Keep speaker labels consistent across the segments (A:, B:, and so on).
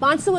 A: 500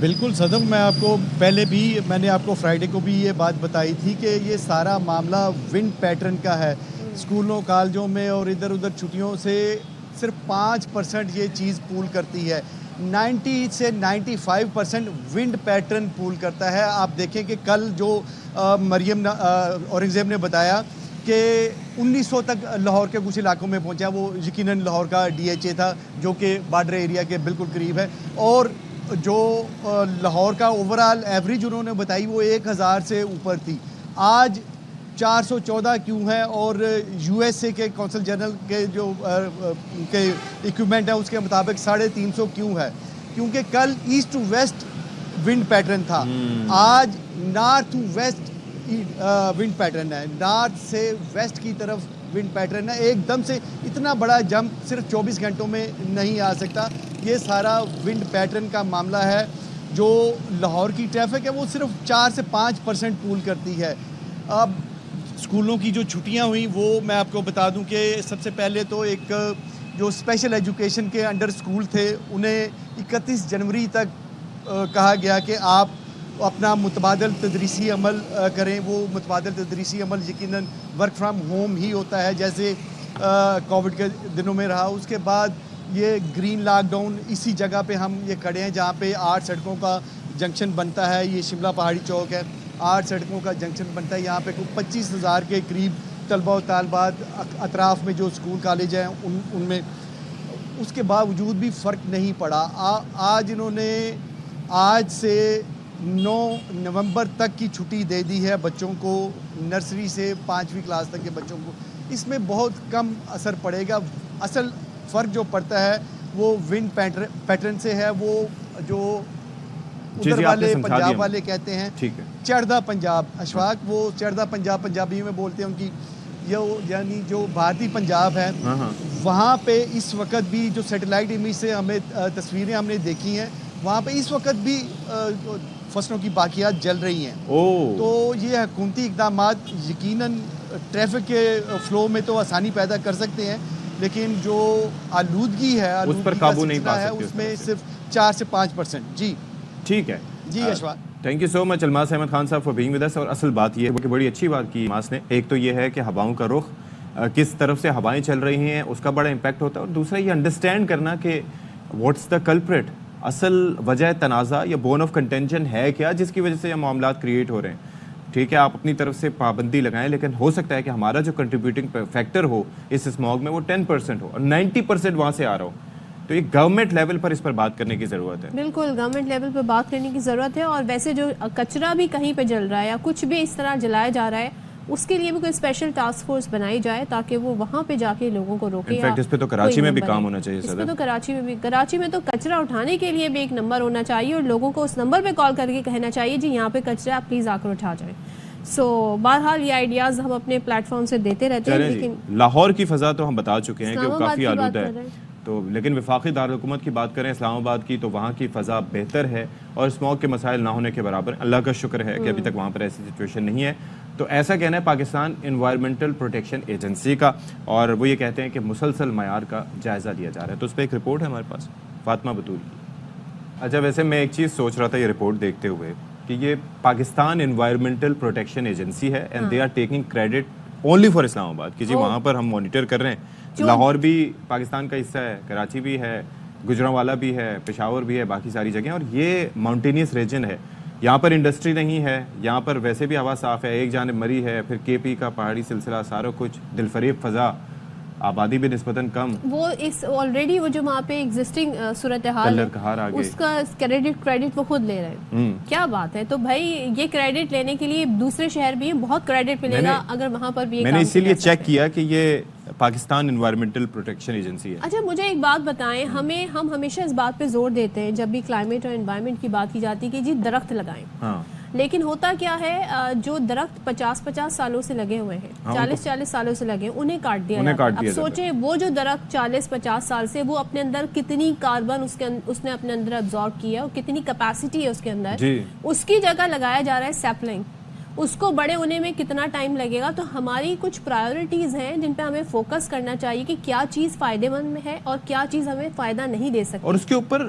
B: بالکل صدم، میں آپ کو پہلے بھی میں نے آپ کو فرائیڈے کو بھی یہ بات بتائی تھی کہ یہ سارا معاملہ ونڈ پیٹرن کا ہے. اسکولوں کالجوں میں اور ادھر ادھر چھٹیوں سے صرف 5% یہ چیز پول کرتی ہے. 90 سے 95% ونڈ پیٹرن پول کرتا ہے. آپ دیکھیں کہ کل جو مریم اورنگزیب نے بتایا کہ 1900 تک لاہور کے کچھ علاقوں میں پہنچا، وہ یقیناً لاہور کا DHA تھا جو کہ بارڈر ایریا کے بالکل قریب ہے، اور جو لاہور کا اوورال ایوریج انہوں نے بتائی وہ 1000 سے اوپر تھی. آج 414 کیوں ہے، اور USA کے کونسل جنرل کے جو کے ایکوپمنٹ ہے اس کے مطابق 350 کیوں ہے، کیونکہ کل east to west wind pattern تھا. آج north to west wind pattern ہے، نارتھ سے ویسٹ کی طرف ونڈ پیٹرن ہے. ایک دم سے اتنا بڑا جمپ صرف 24 گھنٹوں میں نہیں آ سکتا. یہ سارا ونڈ پیٹرن کا معاملہ ہے. جو لاہور کی ٹریفک ہے وہ صرف 4 سے 5% پول کرتی ہے. اب اسکولوں کی جو چھٹیاں ہوئیں وہ میں آپ کو بتا دوں کہ سب سے پہلے تو ایک جو اسپیشل ایجوکیشن کے انڈر اسکول تھے انہیں 31 جنوری تک کہا گیا کہ آپ اپنا متبادل تدریسی عمل کریں. وہ متبادل تدریسی عمل یقیناً ورک فرام ہوم ہی ہوتا ہے جیسے کووڈ کے دنوں میں رہا. اس کے بعد یہ گرین لاک ڈاؤن، اسی جگہ پہ ہم یہ کھڑے ہیں جہاں پہ 8 سڑکوں کا جنکشن بنتا ہے. یہ شملہ پہاڑی چوک ہے، 8 سڑکوں کا جنکشن بنتا ہے. یہاں پہ 25,000 کے قریب طلبہ و طالبات اطراف میں جو اسکول کالج ہیں ان میں. اس کے باوجود بھی فرق نہیں پڑا. آج انہوں نے آج سے 9 نومبر تک کی چھٹی دے دی ہے بچوں کو، نرسری سے 5ویں کلاس تک کے بچوں کو. اس میں بہت کم اثر پڑے گا. اصل فرق جو پڑتا ہے وہ ونڈ پیٹرن سے ہے. وہ جو ادھر والے پنجاب والے کہتے ہیں چڑھدا پنجاب، اشفاق، وہ چڑھدا پنجاب پنجابی میں بولتے ہیں ان کی، یعنی جو بھارتی پنجاب ہے وہاں پہ اس وقت بھی جو سیٹلائٹ امیج سے ہمیں تصویریں ہم نے دیکھی ہیں، وہاں پہ اس وقت بھی فصلوں کی باقیات جل رہی ہیں. تو یہ حکومتی اقدامات یقیناً ٹریفک کے فلو میں تو آسانی پیدا کر سکتے ہیں، لیکن جو آلودگی ہے اس پر قابو نہیں پا سکتے، اس میں صرف 4 سے 5%. جی ٹھیک ہے. جی اشفاق،
C: تھینک یو سو مچ الماس احمد خان صاحب فار بینگ ود اس. اور اصل بات یہ ہے کہ بڑی اچھی بات کی الماس نے. ایک تو یہ ہے کہ ہواؤں کا رخ، کس طرف سے ہوائیں چل رہی ہیں اس کا بڑا امپیکٹ ہوتا ہے، اور دوسرا یہ انڈرسٹینڈ کرنا کہ واٹس دا کلپریٹ، اصل وجہ تنازع یا بون آف کنٹینشن ہے کیا جس کی وجہ سے یہ معاملات کریٹ ہو رہے ہیں. ٹھیک ہے آپ اپنی طرف سے پابندی لگائیں، لیکن ہو سکتا ہے کہ ہمارا جو کنٹریبیوٹنگ فیکٹر ہو اس اسموگ میں وہ 10% ہو اور 90% وہاں سے آ رہا ہو. تو یہ گورنمنٹ لیول پر اس پر بات کرنے کی ضرورت ہے. بالکل
A: گورنمنٹ لیول پر بات کرنے کی ضرورت ہے. اور ویسے جو کچرا بھی کہیں پہ جل رہا ہے یا کچھ بھی اس طرح جلایا جا رہا ہے اس کے لیے بھی کوئی اسپیشل ٹاسک فورس بنائی جائے تاکہ وہ وہاں پہ جا کے لوگوں کو روکے.
C: انفیکٹ اس پہ تو کراچی میں بھی کام ہونا چاہیے.
A: اس پہ تو کراچی میں تو کچرا اٹھانے کے لیے بھی ایک نمبر ہونا چاہیے اور لوگوں کو اس نمبر پہ کال کر کے کہنا چاہیے جی یہاں پہ کچرا آپ پلیز آ کر اٹھا جائیں. سو بہرحال یہ آئیڈیاز ہم اپنے پلیٹ فارم سے دیتے رہتے ہیں. لیکن
C: لاہور کی فضا تو ہم بتا چکے ہیں کہ وہ کافی آلودہ ہے، تو لیکن وفاقی دارالحکومت کی بات کریں اسلام آباد کی تو وہاں کی فضا بہتر ہے اور اسموگ کے مسائل نہ ہونے کے برابر. اللہ کا شکر ہے کہ ابھی تک وہاں پر ایسی سچویشن نہیں ہے. تو ایسا کہنا ہے پاکستان انوائرمنٹل پروٹیکشن ایجنسی کا، اور وہ یہ کہتے ہیں کہ مسلسل معیار کا جائزہ لیا جا رہا ہے. تو اس پہ ایک رپورٹ ہے ہمارے پاس فاطمہ بطول کی. اچھا ویسے میں ایک چیز سوچ رہا تھا یہ رپورٹ دیکھتے ہوئے کہ یہ پاکستان انوائرمنٹل پروٹیکشن ایجنسی ہے and they are taking credit only for Islamabad کہ جی وہاں پر ہم مانیٹر کر رہے ہیں. لاہور بھی پاکستان کا حصہ ہے، کراچی بھی ہے، گجرانوالا بھی ہے، پشاور بھی ہے، باقی ساری جگہیں. اور یہ ماؤنٹینیس ریجن ہے، یہاں پر انڈسٹری نہیں ہے، یہاں پر ویسے بھی ہوا صاف ہے، ایک جانب مری ہے، پھر KP کا پہاڑی سلسلہ، سارا کچھ دلفریب فضا، آبادی بھی نسبتاً کم.
A: وہ اس آلریڈی وہ جو وہاں پہ ایگزسٹنگ صورتحال ہے اس کا کریڈٹ وہ خود لے رہے ہیں. کیا بات ہے. تو بھائی یہ کریڈٹ لینے کے لیے دوسرے شہر بھی ہیں، بہت کریڈٹ ملے گا اگر وہاں پر بھی.
C: میں نے اسی لیے چیک کیا کہ یہ پاکستان انوائرمنٹل پروٹیکشن ایجنسی ہے.
A: اچھا مجھے ایک بات بتائیں، ہم ہمیشہ اس بات پہ زور دیتے ہیں جب بھی کلائمیٹ اور انوائرمنٹ کی بات کی جاتی ہے کہ جی درخت لگائیں. لیکن ہوتا کیا ہے جو درخت 50 سالوں سے لگے ہوئے ہیں، 40 سالوں سے لگے انہیں کاٹ دیا جاتا ہے. اب سوچیں وہ جو درخت 40-50 سال سے وہ اپنے اندر کتنی کاربن اس نے اپنے اندر ابزارب کیا اور کتنی کیپیسٹی ہے اس کے اندر، اس کی جگہ لگایا جا رہا ہے سیپلنگ. اس کو بڑے ہونے میں کتنا ٹائم لگے گا. تو ہماری کچھ پرائیورٹیز ہیں جن پہ ہمیں فوکس کرنا چاہیے کہ کیا چیز فائدے مند میں ہے اور کیا چیز ہمیں فائدہ نہیں دے سکتی.
C: اور اس کے اوپر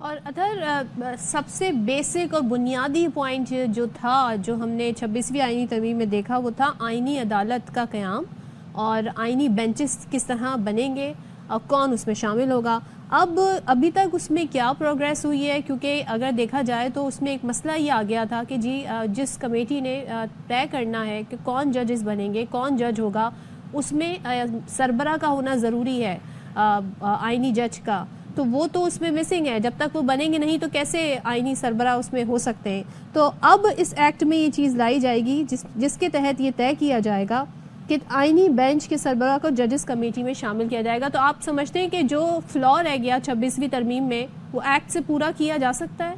A: اور اطہر سب سے بیسک اور بنیادی پوائنٹ جو تھا جو ہم نے 26ویں آئینی ترمیم میں دیکھا وہ تھا آئینی عدالت کا قیام اور آئینی بینچز کس طرح بنیں گے اور کون اس میں شامل ہوگا. ابھی تک اس میں کیا پروگریس ہوئی ہے؟ کیونکہ اگر دیکھا جائے تو اس میں ایک مسئلہ یہ آ گیا تھا کہ جی جس کمیٹی نے طے کرنا ہے کہ کون ججز بنیں گے کون جج ہوگا اس میں سربراہ کا ہونا ضروری ہے آئینی جج کا, تو وہ تو اس میں مسنگ ہے. جب تک وہ بنیں گے نہیں تو کیسے آئینی سربراہ اس میں ہو سکتے ہیں؟ تو اب اس ایکٹ میں یہ چیز لائی جائے گی جس کے تحت یہ طے کیا جائے گا کہ آئینی بینچ کے سربراہ کو ججز کمیٹی میں شامل کیا جائے گا. تو آپ سمجھتے ہیں کہ جو فلاء رہ گیا 26ویں ترمیم میں وہ ایکٹ سے پورا کیا جا سکتا ہے؟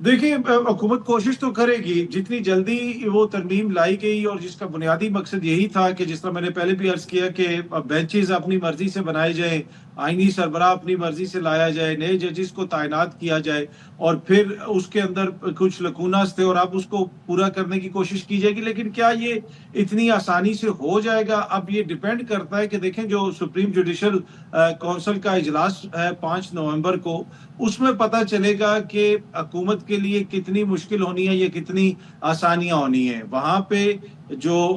D: دیکھیں حکومت کوشش تو کرے گی جتنی جلدی وہ ترمیم لائی گئی اور جس کا بنیادی مقصد یہی تھا کہ جس طرح میں نے پہلے بھی عرض کیا کہ بینچز اپنی مرضی سے بنائے جائیں, آئینی سربراہ اپنی مرضی سے لایا جائے, نئے ججز کو تعینات کیا جائے اور پھر اس کے اندر کچھ لکوناس تھے اور اب اس کو پورا کرنے کی کوشش کی جائے گی. لیکن کیا یہ اتنی آسانی سے ہو جائے گا؟ اب یہ ڈیپینڈ کرتا ہے کہ دیکھیں جو سپریم جوڈیشل کونسل کا اجلاس ہے 5 نومبر کو, اس میں پتہ چلے گا کہ حکومت کے لیے کتنی مشکل ہونی ہے یا کتنی آسانیاں ہونی ہیں. وہاں پہ جو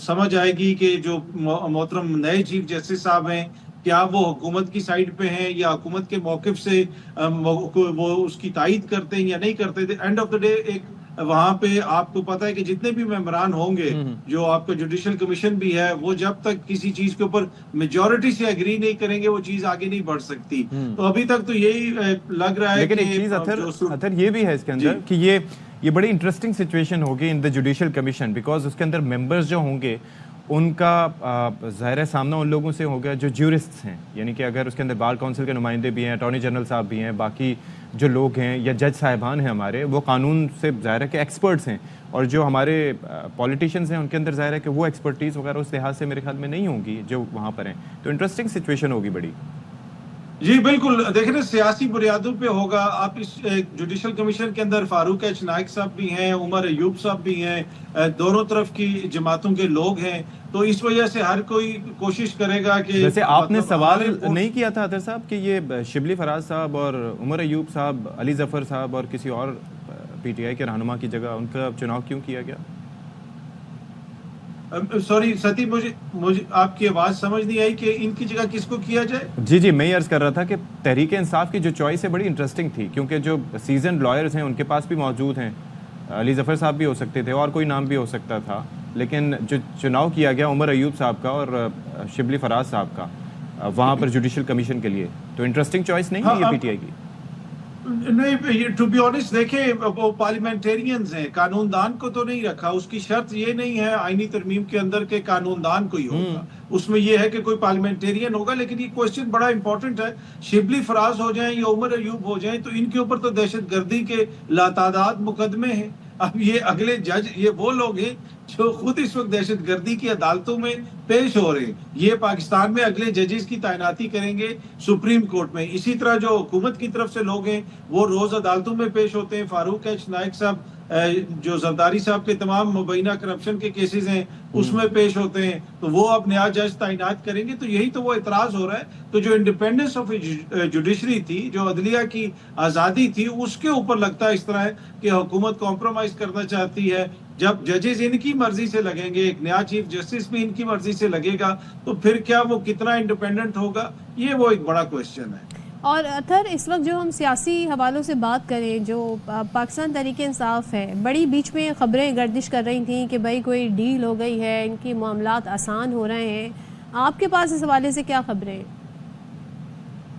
D: سمجھ آئے گی کہ جو محترم نئے چیف جسٹس صاحب ہیں کیا وہ حکومت کی سائڈ پہ ہیں یا حکومت کے موقف سے وہ اس کی تائید کرتے ہیں یا نہیں کرتے. اینڈ آف دا ڈے ایک وہاں پہ آپ کو پتا ہے کہ جتنے بھی ممبران ہوں گے جو آپ کا جوڈیشل کمیشن بھی ہے وہ جب تک کسی چیز کے اوپر میجورٹی سے اگری نہیں کریں گے وہ چیز آگے نہیں بڑھ سکتی. تو ابھی تک تو یہی لگ رہا ہے.
C: لیکن ایک چیز اطہر یہ بھی ہے اس کے اندر کہ یہ بڑی انٹرسٹنگ سچویشن ہوگی ان دا جوڈیشل کمیشن, بیکاز اس کے اندر ممبرز جو ہوں گے ان کا ظاہر سامنا ان لوگوں سے ہوگا جو جیورسٹس ہیں, یعنی کہ اگر اس کے اندر بار کونسل کے نمائندے بھی ہیں, اٹارنی جنرل صاحب بھی ہیں, باقی جو لوگ ہیں یا جج صاحبان ہیں ہمارے وہ قانون سے ظاہر ہے کہ ایکسپرٹس ہیں, اور جو ہمارے پولیٹیشینز ہیں ان کے اندر ظاہر ہے کہ وہ ایکسپرٹیز وغیرہ اس لحاظ سے میرے خیال میں نہیں ہوں گی جو وہاں پر ہیں. تو انٹرسٹنگ سچویشن ہوگی بڑی.
D: جی بالکل, دیکھیں نا سیاسی بنیادوں پہ ہوگا. آپ اس جوڈیشل کمیشن کے اندر فاروق ایچ نائک صاحب بھی ہیں, عمر ایوب صاحب بھی ہیں, دونوں طرف کی جماعتوں کے لوگ ہیں, تو اس وجہ سے ہر کوئی کوشش کرے گا کہ
C: جیسے آپ نے سوال نہیں کیا تھا اطہر صاحب کہ یہ شبلی فراز صاحب اور عمر ایوب صاحب, علی ظفر صاحب اور کسی اور پی ٹی آئی کے رہنما کی جگہ ان کا چناؤ کیوں کیا گیا؟
D: سوری ستی, مجھے آپ کی آواز سمجھ نہیں آئی کہ ان کی جگہ کس کو کیا جائے.
C: جی میں یہ عرض کر رہا تھا کہ تحریک انصاف کی جو چوائس ہے بڑی انٹرسٹنگ تھی, کیونکہ جو سیزنڈ لائرز ہیں ان کے پاس بھی موجود ہیں, علی ظفر صاحب بھی ہو سکتے تھے اور کوئی نام بھی ہو سکتا تھا, لیکن جو چناؤ کیا گیا عمر ایوب صاحب کا اور شبلی فراز صاحب کا وہاں پر جوڈیشل کمیشن کے لیے, تو انٹرسٹنگ چوائس نہیں ہے یہ پی ٹی آئی کی.
D: نہیں, ٹو بی آنیسٹ دیکھیں وہ پارلیمنٹیرینز ہیں, قانون دان کو تو نہیں رکھا. اس کی شرط یہ نہیں ہے آئینی ترمیم کے اندر کہ قانون دان کوئی ہوگا, اس میں یہ ہے کہ کوئی پارلیمنٹیرین ہوگا. لیکن یہ کوشچن بڑا امپورٹنٹ ہے, شبلی فراز ہو جائیں یا عمر ایوب ہو جائیں تو ان کے اوپر تو دہشت گردی کے لاتعداد مقدمے ہیں. اب یہ اگلے جج یہ وہ لوگ ہیں جو خود اس وقت دہشت گردی کی عدالتوں میں پیش ہو رہے ہیں. یہ پاکستان میں اگلے ججز کی تعیناتی کریں گے سپریم کورٹ میں. اسی طرح جو حکومت کی طرف سے لوگ ہیں وہ روز عدالتوں میں پیش ہوتے ہیں. فاروق ایچ نائک صاحب جو زرداری صاحب کے تمام مبینہ کرپشن کے کیسز ہیں اس میں پیش ہوتے ہیں, تو وہ اب نیا جج تعینات کریں گے. تو یہی تو وہ اعتراض ہو رہا ہے. تو جو انڈیپینڈنس آف جوڈیشری تھی, جو عدلیہ کی آزادی تھی, اس کے اوپر لگتا ہے اس طرح ہے کہ حکومت کمپرومائز کرنا چاہتی ہے. جب ججز ان کی مرضی سے لگیں گے, ایک نیا چیف جسٹس بھی ان کی مرضی سے لگے گا, تو پھر کیا وہ کتنا انڈیپینڈنٹ ہوگا, یہ وہ ایک بڑا کویسچن ہے.
A: اور اطہر اس وقت جو ہم سیاسی حوالوں سے بات کریں, جو پاکستان تحریک انصاف ہے, بڑی بیچ میں خبریں گردش کر رہی تھیں کہ بھائی کوئی ڈیل ہو گئی ہے, ان کی معاملات آسان ہو رہے ہیں. آپ کے پاس اس حوالے سے کیا خبریں ہیں؟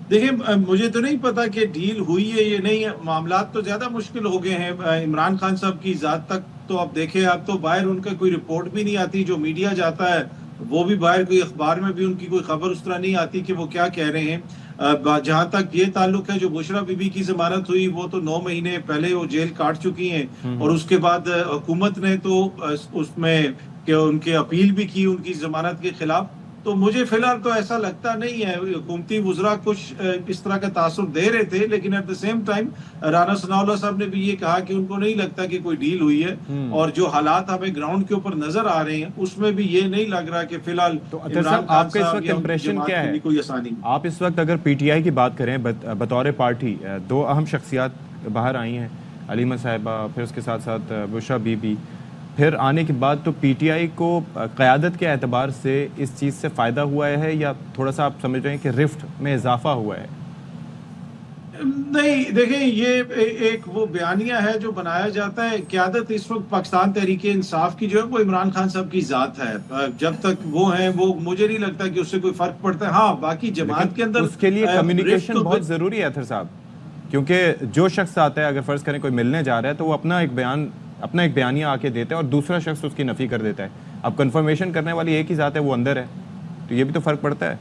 D: دیکھیں مجھے تو نہیں پتا کہ ڈیل ہوئی ہے یا نہیں. معاملات تو زیادہ مشکل ہو گئے ہیں. عمران خان صاحب کی ذات تک تو آپ دیکھیں, اب تو باہر ان کا کوئی رپورٹ بھی نہیں آتی. جو میڈیا جاتا ہے وہ بھی باہر کوئی اخبار میں بھی ان کی کوئی خبر اس طرح نہیں آتی کہ وہ کیا کہہ رہے ہیں. جہاں تک یہ تعلق ہے, جو بشرا بی بی کی ضمانت ہوئی وہ تو 9 مہینے پہلے وہ جیل کاٹ چکی ہیں, اور اس کے بعد حکومت نے تو اس میں کہ ان کے اپیل بھی کی ان کی ضمانت کے خلاف, تو مجھے فی الحال تو ایسا لگتا نہیں ہے. حکومتی وزراء کچھ اس طرح کا تاثر دے رہے تھے، لیکن at the same time Rana Sanaullah صاحب نے بھی یہ کہا کہ ان کو نہیں لگتا کہ کوئی ڈیل ہوئی ہے، اور جو حالات ہمیں گراؤنڈ کے اوپر نظر آ رہے ہیں اس میں بھی یہ نہیں لگ رہا کہ فی الحال عمران خان
C: آپ کا اس وقت امپریشن کیا ہے؟
D: کوئی آسانی نہیں.
C: آپ اس وقت اگر پی ٹی آئی کی بات کریں بطور پارٹی، دو اہم شخصیات باہر آئی ہیں، علیمہ صاحبہ، پھر اس کے ساتھ ساتھ بشرا بی بی، پھر آنے کے بعد تو پی ٹی آئی کو قیادت کے اعتبار سے اس چیز سے فائدہ ہوا ہے یا تھوڑا سا آپ سمجھ رہے ہیں کہ رفٹ میں اضافہ ہوا ہے؟
D: نہیں دیکھیں، یہ ایک وہ بیانیہ ہے جو بنایا جاتا ہے. قیادت اس وقت پاکستان تحریک انصاف کی جو ہے وہ عمران خان صاحب کی ذات ہے. جب تک وہ ہیں وہ مجھے نہیں لگتا کہ اس سے کوئی فرق پڑتا ہے. ہاں باقی جماعت کے اندر
C: اس کے لیے کمیونیکیشن بہت ضروری ہے اطہر صاحب، کیونکہ جو شخص آتا ہے، اگر فرض کریں کوئی ملنے جا رہا ہے تو وہ اپنا ایک بیانیہ آ کے دیتا ہے اور دوسرا شخص اس کی نفی کر دیتا ہے. اب کنفرمیشن کرنے والی ایک ہی ذات ہے، وہ اندر ہے، تو یہ بھی تو فرق پڑتا ہے.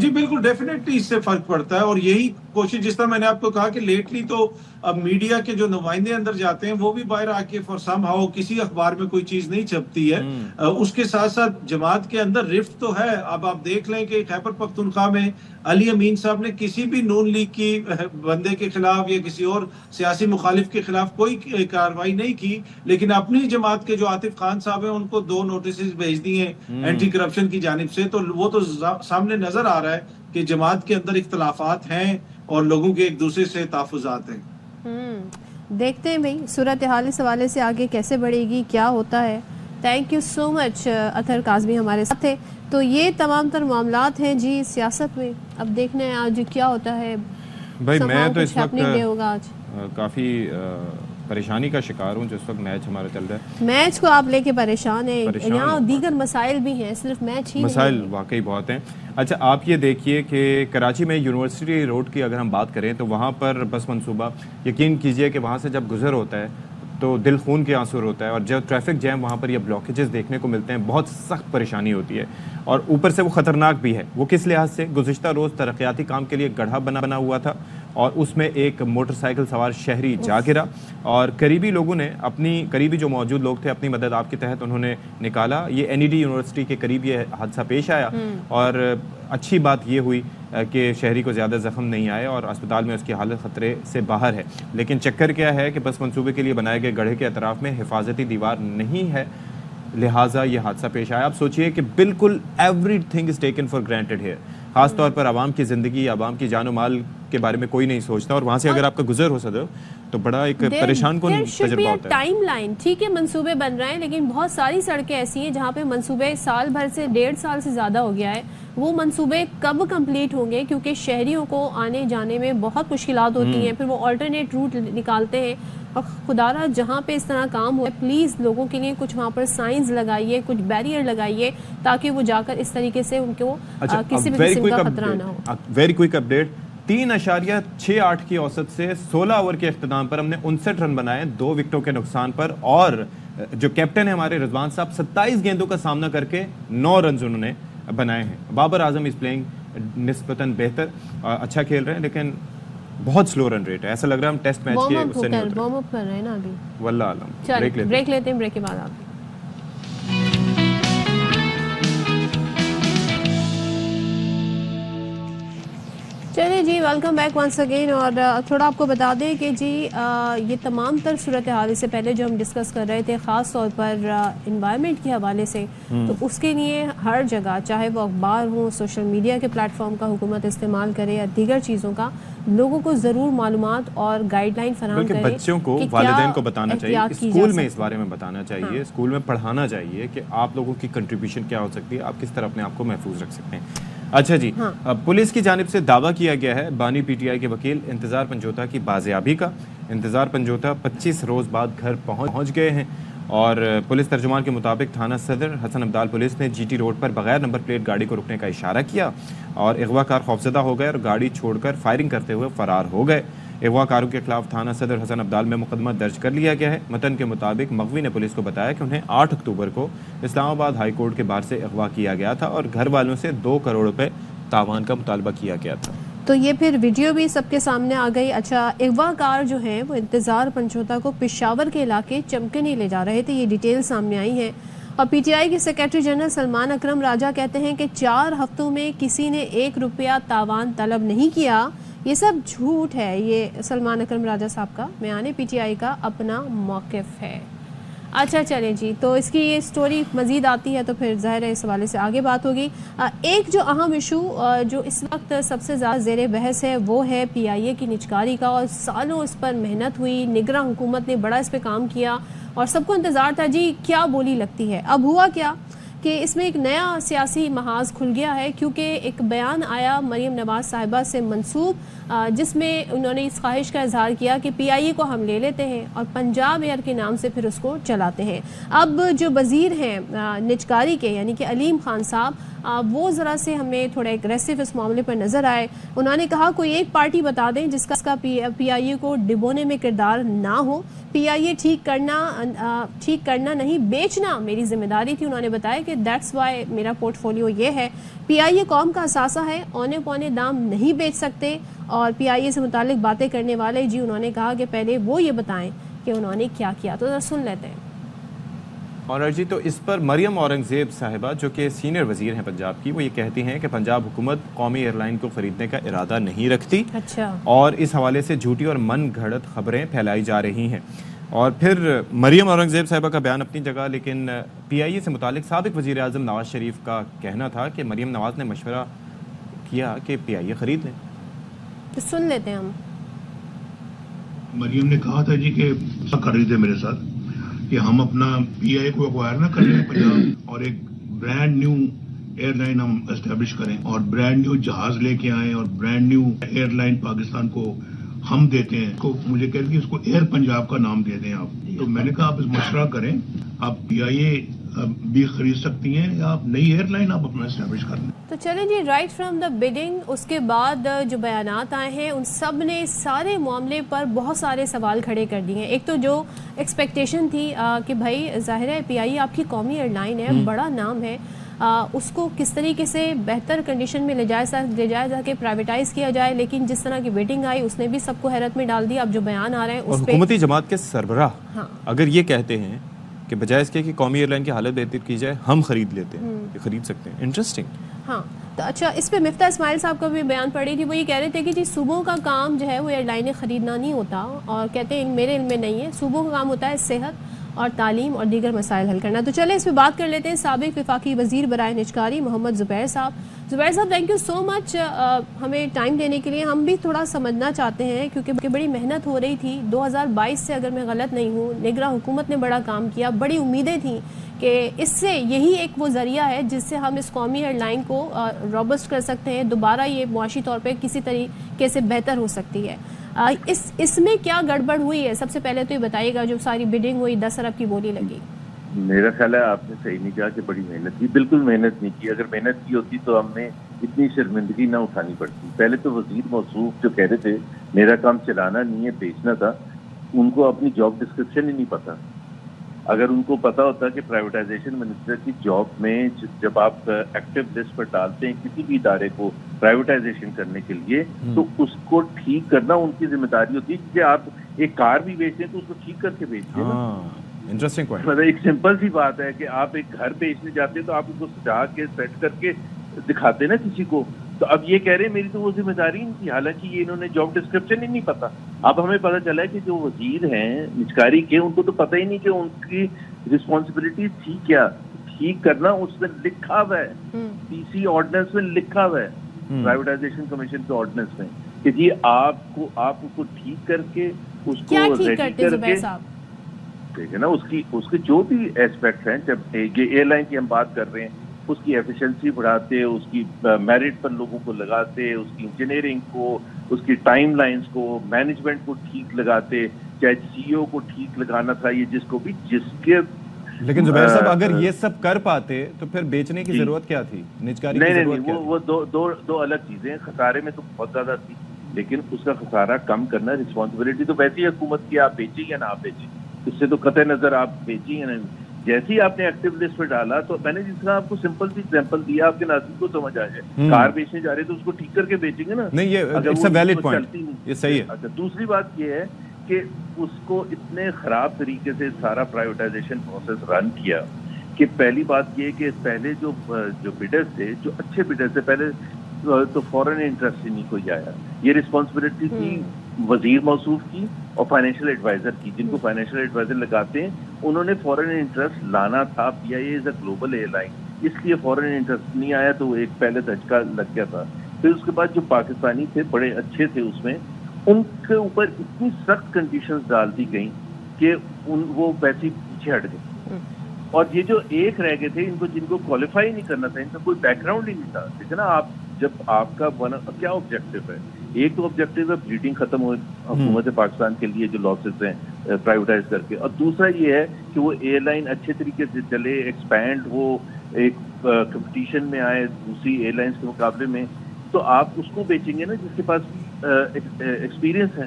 D: جی بالکل، ڈیفینیٹلی اس سے فرق پڑتا ہے. اور یہی کوشش، جس طرح میں نے آپ کو کہا کہ لیٹلی تو اب میڈیا کے جو نمائندے اندر جاتے ہیں وہ بھی باہر آ کے فار سم ہاؤ کسی اخبار میں کوئی چیز نہیں چھپتی ہے. اس کے ساتھ ساتھ جماعت کے اندر رفت تو ہے. اب آپ دیکھ لیں کہ خیبر پختونخوا میں علی امین صاحب نے کسی بھی نون لیگ کی بندے کے خلاف یا کسی اور سیاسی مخالف کے خلاف کوئی کارروائی نہیں کی، لیکن اپنی جماعت کے جو عاطف خان صاحب ہیں ان کو 2 نوٹسز بھیج دیے اینٹی کرپشن کی جانب سے. تو وہ تو سامنے نظر آ رہا ہے کہ جماعت کے اندر اختلافات ہیں اور لوگوں کے ایک دوسرے سے تحفظات ہیں.
A: دیکھتے ہیں بھئی صورتحال اس حوالے سے آگے کیسے بڑھے گی، کیا ہوتا ہے. تھینک یو سو مچ اطہر کاظمی ہمارے ساتھ تھے. تو یہ تمام تر معاملات ہیں جی سیاست میں. اب دیکھنا ہے آج کیا ہوتا ہے.
C: بھائی میں تو اس وقت
A: ہوگا آج
C: کافی پریشانی کا شکار ہوں. جس وقت میچ ہمارا چل رہا ہے،
A: میچ کو آپ لے کے پریشان ہیں. یہاں دیگر مسائل بھی ہیں، صرف میچ ہی
C: مسائل واقعی بہت ہیں. اچھا آپ یہ دیکھیے کہ کراچی میں یونیورسٹی روڈ کی اگر ہم بات کریں تو وہاں پر بس منصوبہ، یقین کیجئے کہ وہاں سے جب گزر ہوتا ہے تو دل خون کے آنسو ہوتا ہے. اور جب ٹریفک جیم وہاں پر یہ بلاکیجز دیکھنے کو ملتے ہیں، بہت سخت پریشانی ہوتی ہے. اور اوپر سے وہ خطرناک بھی ہے. وہ کس لحاظ سے؟ گزشتہ روز ترقیاتی کام کے لیے گڑھا بنا ہوا تھا اور اس میں ایک موٹر سائیکل سوار شہری جا گرا اور قریبی لوگوں نے قریبی جو موجود لوگ تھے اپنی مدد آپ کے تحت انہوں نے نکالا. یہ این ای ڈی یونیورسٹی کے قریب یہ حادثہ پیش آیا اور اچھی بات یہ ہوئی کہ شہری کو زیادہ زخم نہیں آئے اور اسپتال میں اس کی حالت خطرے سے باہر ہے. لیکن چکر کیا ہے کہ بس منصوبے کے لیے بنائے گئے گڑھے کے اطراف میں حفاظتی دیوار نہیں ہے، لہٰذا یہ حادثہ پیش آیا. آپ سوچئے کہ بالکل everything is taken for granted here. خاص طور پر عوام کی زندگی، عوام کی جان و مال کے بارے میں کوئی نہیں سوچتا. اور وہاں سے اگر آپ کا گزر ہو سکے تو بڑا ایک پریشان کن تجربہ ہوتا ہے.
A: ٹائم لائن ٹھیک ہے، منصوبے بن رہے ہیں، لیکن بہت ساری سڑکیں ایسی ہیں جہاں پہ منصوبے سال بھر سے 1.5 سال سے زیادہ ہو گیا ہے. وہ منصوبے کب کمپلیٹ ہوں گے؟ کیونکہ شہریوں کو آنے جانے میں بہت مشکلات ہوتی ہیں. پھر وہ آلٹرنیٹ روٹ نکالتے ہیں. اور خدا را جہاں پہ اس طرح کام ہو پلیز لوگوں کے لیے کچھ وہاں پر سائنز لگائیے، کچھ بیریئر لگائیے تاکہ وہ جا کر اس طریقے سے ان کو کسی بھی قسم کا خطرہ نہ ہو.
C: Very quick update. 3.68 کی اوسط سے 16 اوور کے اختتام پر ہم نے 59 رن بنائے 2 وکٹوں کے نقصان پر. اور جو کیپٹن ہے ہمارے رضوان صاحب 27 گیندوں کا سامنا کر کے 9 رنز انہوں نے بنائے ہیں. بابر اعظم از پلینگ نسبتاً بہتر، اچھا کھیل رہے ہیں لیکن بہت سلو رن ریٹ ہے. ایسا لگ رہا ہے ہم ٹیسٹ میچ کے اس سے نہیں اترے.
A: وارم اپ کر رہے ہیں نا ابھی.
C: واللہ عالم.
A: بریک لیتے ہیں، بریک کے بعد آپ چلیں جی. Welcome back once again. اور تھوڑا آپ کو بتا دیں کہ جی یہ تمام تر صورتحال اس سے پہلے جو ہم ڈسکس کر رہے تھے خاص طور پر انوائرمنٹ کے حوالے سے، تو اس کے لیے ہر جگہ چاہے وہ اخبار ہوں، سوشل میڈیا کے پلیٹ فارم کا حکومت استعمال کرے یا دیگر چیزوں کا، لوگوں کو ضرور معلومات اور گائیڈ لائن فراہم کریں.
C: بچوں کو، والدین کو بتانا چاہیے، اسکول میں اس بارے میں بتانا چاہیے، اسکول میں پڑھانا چاہیے کہ آپ لوگوں کی کنٹریبیوشن کیا ہو سکتی ہے، آپ کس طرح اپنے آپ کو محفوظ رکھ سکتے ہیں. اچھا جی، پولیس کی جانب سے دعویٰ کیا گیا ہے بانی پی ٹی آئی کے وکیل انتظار پنجوتا کی بازیابی کا. انتظار پنجوتا 25 روز بعد گھر پہنچ گئے ہیں اور پولیس ترجمان کے مطابق تھانہ صدر حسن عبدال پولیس نے جی ٹی روڈ پر بغیر نمبر پلیٹ گاڑی کو رکنے کا اشارہ کیا اور اغوا کار خوفزدہ ہو گئے اور گاڑی چھوڑ کر فائرنگ کرتے ہوئے فرار ہو گئے. اغوا کاروں کے خلاف تھانہ صدر حسن عبدال میں مقدمہ درج کر لیا گیا ہے. متن کے مطابق مغوی نے پولیس کو بتایا کہ انہیں 8 اکتوبر کو اسلام آباد ہائی کورٹ کے باہر سے اغوا کیا گیا تھا اور گھر والوں سے 2 کروڑ روپے تاوان کا مطالبہ کیا گیا تھا.
A: تو یہ پھر ویڈیو بھی سب کے سامنے آ گئی. اچھا، اغوا کار جو ہیں وہ انتظار پنجوتا کو پشاور کے علاقے چمکنی لے جا رہے تھے، یہ ڈیٹیل سامنے آئی ہیں. اور پی ٹی آئی کے سیکریٹری جنرل سلمان اکرم راجہ کہتے ہیں کہ 4 ہفتوں میں کسی نے 1 روپیہ تاوان طلب نہیں کیا. یہ سب جھوٹ ہے. یہ سلمان اکرم راجہ صاحب کا بیان ہے, پی ٹی آئی کا اپنا موقف ہے. اچھا چلیں جی, تو اس کی یہ سٹوری مزید آتی ہے تو پھر ظاہر ہے اس حوالے سے آگے بات ہوگی. ایک جو اہم ایشو جو اس وقت سب سے زیادہ زیر بحث ہے وہ ہے پی آئی اے کی نجکاری کا, اور سالوں اس پر محنت ہوئی, نگراں حکومت نے بڑا اس پہ کام کیا اور سب کو انتظار تھا جی کیا بولی لگتی ہے. اب ہوا کیا کہ اس میں ایک نیا سیاسی محاذ کھل گیا ہے, کیونکہ ایک بیان آیا مریم نواز صاحبہ سے منسوب جس میں انہوں نے اس خواہش کا اظہار کیا کہ پی آئی اے کو ہم لے لیتے ہیں اور پنجاب ایئر کے نام سے پھر اس کو چلاتے ہیں. اب جو وزیر ہیں نجکاری کے یعنی کہ علیم خان صاحب, وہ ذرا سے ہمیں تھوڑا ایگریسو اس معاملے پر نظر آئے. انہوں نے کہا کوئی ایک پارٹی بتا دیں جس کا پی آئی اے کو ڈبونے میں کردار نہ ہو. پی آئی اے ٹھیک کرنا نہیں بیچنا میری ذمہ داری تھی. انہوں نے بتایا کہ دیٹس وائی میرا پورٹ فولیو یہ ہے. پی آئی اے قوم کا اثاثہ ہے, اونے پونے دام نہیں بیچ سکتے. اور پی آئی اے سے متعلق باتیں کرنے والے جی انہوں نے کہا کہ پہلے وہ یہ بتائیں کہ انہوں نے کیا کیا. تو ذرا سن لیتے ہیں.
C: اور جی تو اس پر مریم اورنگزیب صاحبہ جو کہ سینئر وزیر ہیں پنجاب کی, وہ یہ کہتی ہیں کہ پنجاب حکومت قومی ایئر لائن کو خریدنے کا ارادہ نہیں رکھتی.
A: اچھا. اور
C: اس حوالے سے جھوٹی اور من گھڑت خبریں پھیلائی جا رہی ہیں. اور پھر مریم اورنگزیب صاحبہ کا بیان اپنی جگہ, لیکن پی آئی اے سے متعلق سابق وزیر اعظم نواز شریف کا کہنا تھا کہ مریم نواز نے مشورہ کیا کہ پی آئی اے خرید لیں.
A: تو سن لیتے ہیں ہم.
E: مریم نے کہا تھا جی کہ کر رہی تھے میرے ساتھ کہ ہم اپنا پی آئی کو ایکوائر نہ کریں پنجاب, اور ایک برانڈ نیو ایئر لائن ہم اسٹیبلش کریں اور برانڈ نیو جہاز لے کے آئیں اور brand new airline Pakistan کو ہم دیتے ہیں. کو مجھے کہتے کہ اس کو ایئر پنجاب کا نام دے دیں آپ. تو میں نے کہا آپ مشورہ کریں, آپ پی آئی اے بھی خرید سکتی ہیں یا آپ نئی ایئر لائن آپ اپنا اسٹیبلش کر لیں.
A: تو چلیں جی, رائٹ فرام دا بڈنگ اس کے بعد جو بیانات آئے ہیں ان سب نے سارے معاملے پر بہت سارے سوال کھڑے کر دیے ہیں. ایک تو جو ایکسپیکٹیشن تھی کہ بھائی ظاہر ہے پی آئی اے آپ کی قومی ایئر لائن ہے, بڑا نام ہے, اس کو کس طریقے سے بہتر کنڈیشن میں لے جایا جا کے پرائیویٹائز کیا جائے, لیکن جس طرح کی ویٹنگ آئی اس نے بھی سب کو حیرت میں ڈال دیا. اب جو بیان آ رہے ہیں اس پہ
C: حکومتی جماعت کے سربراہ اگر یہ کہتے ہیں کہ بجائے اس کے کہ قومی ایئر لائن کی حالت بہتر کی جائے ہم خرید لیتے ہیں, یہ خرید سکتے ہیں. انٹرسٹنگ.
A: ہاں تو اچھا, اس پہ مفتاح اسماعیل صاحب کا بھی بیان پڑی تھی. وہ یہ کہہ رہے تھے کہ جی صوبوں کا کام جو ہے وہ ایئر لائنیں خریدنا نہیں ہوتا, اور کہتے ہیں میرے علم میں نہیں ہے, صوبوں کا کام ہوتا ہے صحت اور تعلیم اور دیگر مسائل حل کرنا. تو چلیں اس پہ بات کر لیتے ہیں سابق وفاقی وزیر برائے نجکاری محمد زبیر صاحب. زبیر صاحب تھینک یو سو مچ ہمیں ٹائم دینے کے لیے. ہم بھی تھوڑا سمجھنا چاہتے ہیں کیونکہ بڑی محنت ہو رہی تھی 2022 سے, اگر میں غلط نہیں ہوں, نگراں حکومت نے بڑا کام کیا, بڑی امیدیں تھیں کہ اس سے یہی ایک وہ ذریعہ ہے جس سے ہم اس قومی ایئر لائن کو روبسٹ کر سکتے ہیں, دوبارہ یہ معاشی طور پہ کسی طریقے سے بہتر ہو سکتی ہے. اس میں کیا گڑبڑ ہوئی ہے؟ سب سے پہلے تو یہ بتائیے گا, جو ساری بڈنگ ہوئی 10 ارب کی بولی لگی.
F: میرا خیال ہے آپ نے صحیح نہیں کہا کہ بڑی محنت کی. بالکل محنت نہیں کی. اگر محنت کی ہوتی تو ہم نے اتنی شرمندگی نہ اٹھانی پڑتی. پہلے تو وزیر موصوف جو کہہ رہے تھے میرا کام چلانا نہیں ہے بیچنا تھا, ان کو اپنی جاب ڈسکرپشن ہی نہیں پتا. اگر ان کو پتا ہوتا کہ پرائیویٹائزیشن منسٹر کی جاب میں جب آپ ایکٹیو لسٹ پر ڈالتے ہیں کسی بھی ادارے کو پرائیویٹائزیشن کرنے کے لیے, تو اس کو ٹھیک کرنا ان کی ذمہ داری ہوتی ہے. کہ آپ ایک کار بھی بیچتے ہیں تو اس کو ٹھیک کر کے بیچتے ہیں.
C: Interesting point.
F: مطلب ایک سمپل سی بات ہے کہ آپ ایک گھر بیچنے جاتے ہیں تو آپ اس کو سجا کے سیٹ کر کے دکھاتے نا کسی کو. تو اب یہ کہہ رہے ہیں میری تو وہ ذمہ داری نہیں تھی, حالانکہ یہ انہوں نے جاب ڈسکرپشن ہی نہیں پتا. اب ہمیں پتہ چلا ہے کہ جو وزیر ہیں نجکاری کے, ان کو تو پتہ ہی نہیں کہ ان کی رسپانسبلٹی تھی کیا. ٹھیک کرنا اس میں لکھا ہوا ہے, پی سی آرڈیننس میں لکھا ہوا ہے, پرائیویٹائزیشن کمیشن کے آرڈیننس میں, کہ جی آپ کو ٹھیک کر کے اس کو ریڈی کر کے ٹھیک ہے نا, اس کے جو بھی ایسپیکٹس ہیں. جب یہ ایئر لائن کی ہم بات کر رہے ہیں, اس کی ایفیشنسی بڑھاتے, اس کی میرٹ پر لوگوں کو لگاتے, اس کی انجینئرنگ کو, اس کی ٹائم لائنز کو, مینجمنٹ کو ٹھیک لگاتے, چاہے سی او کو ٹھیک لگانا تھا, یہ جس کے.
C: لیکن زبیر صاحب اگر یہ سب کر پاتے تو پھر بیچنے کی ضرورت کیا تھی؟ نجکاری کی ضرورت کیا تھی؟
F: وہ دو الگ چیزیں ہیں. خسارے میں تو بہت زیادہ تھی, لیکن اس کا خسارہ کم کرنا رسپانسبلٹی تو ویسی حکومت کی, آپ بیچیں یا نہ آپ بیچیں, اس سے تو قطع نظر آپ بیچیں یا نہیں. جیسے ہی آپ نے ایکٹیو لسٹ پہ ڈالا تو میں نے جس طرح آپ کو سمپل سی ایگزامپل دیا, آپ کے ناظرین کو سمجھ آ جائے. کار بیچنے جا رہے تو اس کو ٹھیک کر کے بیچیں گے نا.
C: نہیں, یہ اٹس اے ویلڈ پوائنٹ, یہ صحیح ہے.
F: اچھا, دوسری بات یہ ہے کہ اس کو اتنے خراب طریقے سے سارا پرائیویٹائزیشن پروسیس رن کیا کہ پہلی بات یہ کہ پہلے جو بڈرز تھے، جو اچھے بڈرز تھے، پہلے تو فورن انٹرسٹ ہی نہیں کوئی آیا. یہ رسپانسبلٹی تھی وزیر موصوف کی اور فائنینشیل ایڈوائزر کی. جن کو فائنینشیل ایڈوائزر لگاتے ہیں انہوں نے فورن انٹرسٹ لانا تھا. پی آئی اے از اے گلوبل ایئر لائن، اس لیے فورن انٹرسٹ نہیں آیا تو ایک پہلے دھچکا لگ گیا تھا. پھر اس کے بعد جو پاکستانی تھے بڑے اچھے تھے، اس میں ان کے اوپر اتنی سخت کنڈیشنز ڈال دی گئیں کہ وہ ویسے پیچھے ہٹ گئے. اور یہ جو ایک رہ گئے تھے جن کو کوالیفائی نہیں کرنا تھا، ان کا کوئی بیک گراؤنڈ ہی نہیں تھا. ٹھیک ہے نا. آپ جب آپ کا کیا آبجیکٹو ہے، ایک تو آبجیکٹو ہے بلیڈنگ ختم ہو حکومت پاکستان کے لیے جو لاسز ہیں پرائیویٹائز کر کے، اور دوسرا یہ ہے کہ وہ ایئر لائن اچھے طریقے سے چلے، ایکسپینڈ ہو، ایک کمپٹیشن میں آئے دوسری ایئر لائنس کے مقابلے میں. تو آپ اس کو بیچیں گے نا جس کے پاس ایکسپیرینس ہے.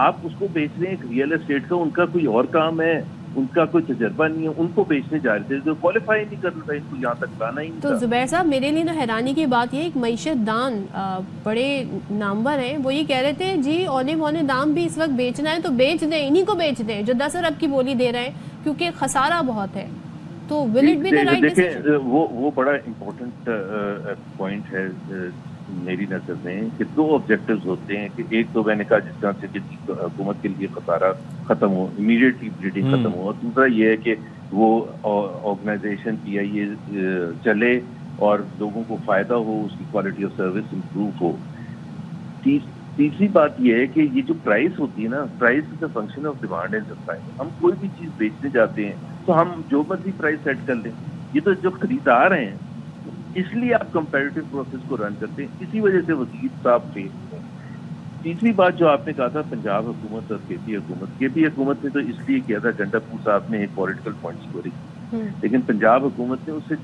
F: آپ اس کو بیچ رہے ہیں ایک ریئل اسٹیٹ کا، ان کا کوئی اور کام ہے، ان کا کوئی تجربہ نہیں ہے، ان کو بیچنے جا رہے تھے جو کوالیفائی نہیں کرنا تھا، ان کو یہاں تک لانا ہی نہیں تھا.
A: تو زبیر صاحب میرے لیے تو حیرانی کی بات یہ ایک معیشت دان بڑے نامور ہیں، وہ یہ کہہ رہے تھے جی اونے مونے دام بھی اس وقت بیچنا ہے تو بیچ دیں، انہی کو بیچ دیں جو 10 ارب کی بولی دے رہے ہیں کیونکہ خسارہ بہت ہے. تو will it be the right decision?
F: دیکھیں وہ بڑا امپورٹنٹ پوائنٹ ہے میری نظر میں کہ دو آبجیکٹیوز ہوتے ہیں. کہ ایک تو میں نے کہا جس طرح سے حکومت کے لیے خسارہ ختم ہو، امیڈیٹلی بلیڈنگ ختم ہو، اور دوسرا یہ ہے کہ وہ آرگنائزیشن پی آئی اے چلے اور لوگوں کو فائدہ ہو، اس کی کوالٹی آف سروس امپروو ہو. تیسری بات یہ ہے کہ یہ جو پرائس ہوتی ہے نا، price is a function of demand and supply. ہم کوئی بھی چیز بیچنے جاتے ہیں تو ہم جو مرضی پرائس سیٹ کر لیں. یہ تو جو خریدار ہیں اس لیے آپ کمپیریٹو پروسیس کو رن کرتے ہیں. اسی وجہ سے وزیر صاحب فیل ہیں. تیسری بات جو آپ نے کہا تھا پنجاب حکومت اور کے پی حکومت نے تو اس لیے کیا تھا، گنڈا پور صاحب نے ایک پولیٹیکل پوائنٹ اسکوری کی، لیکن پنجاب حکومت نے اس سے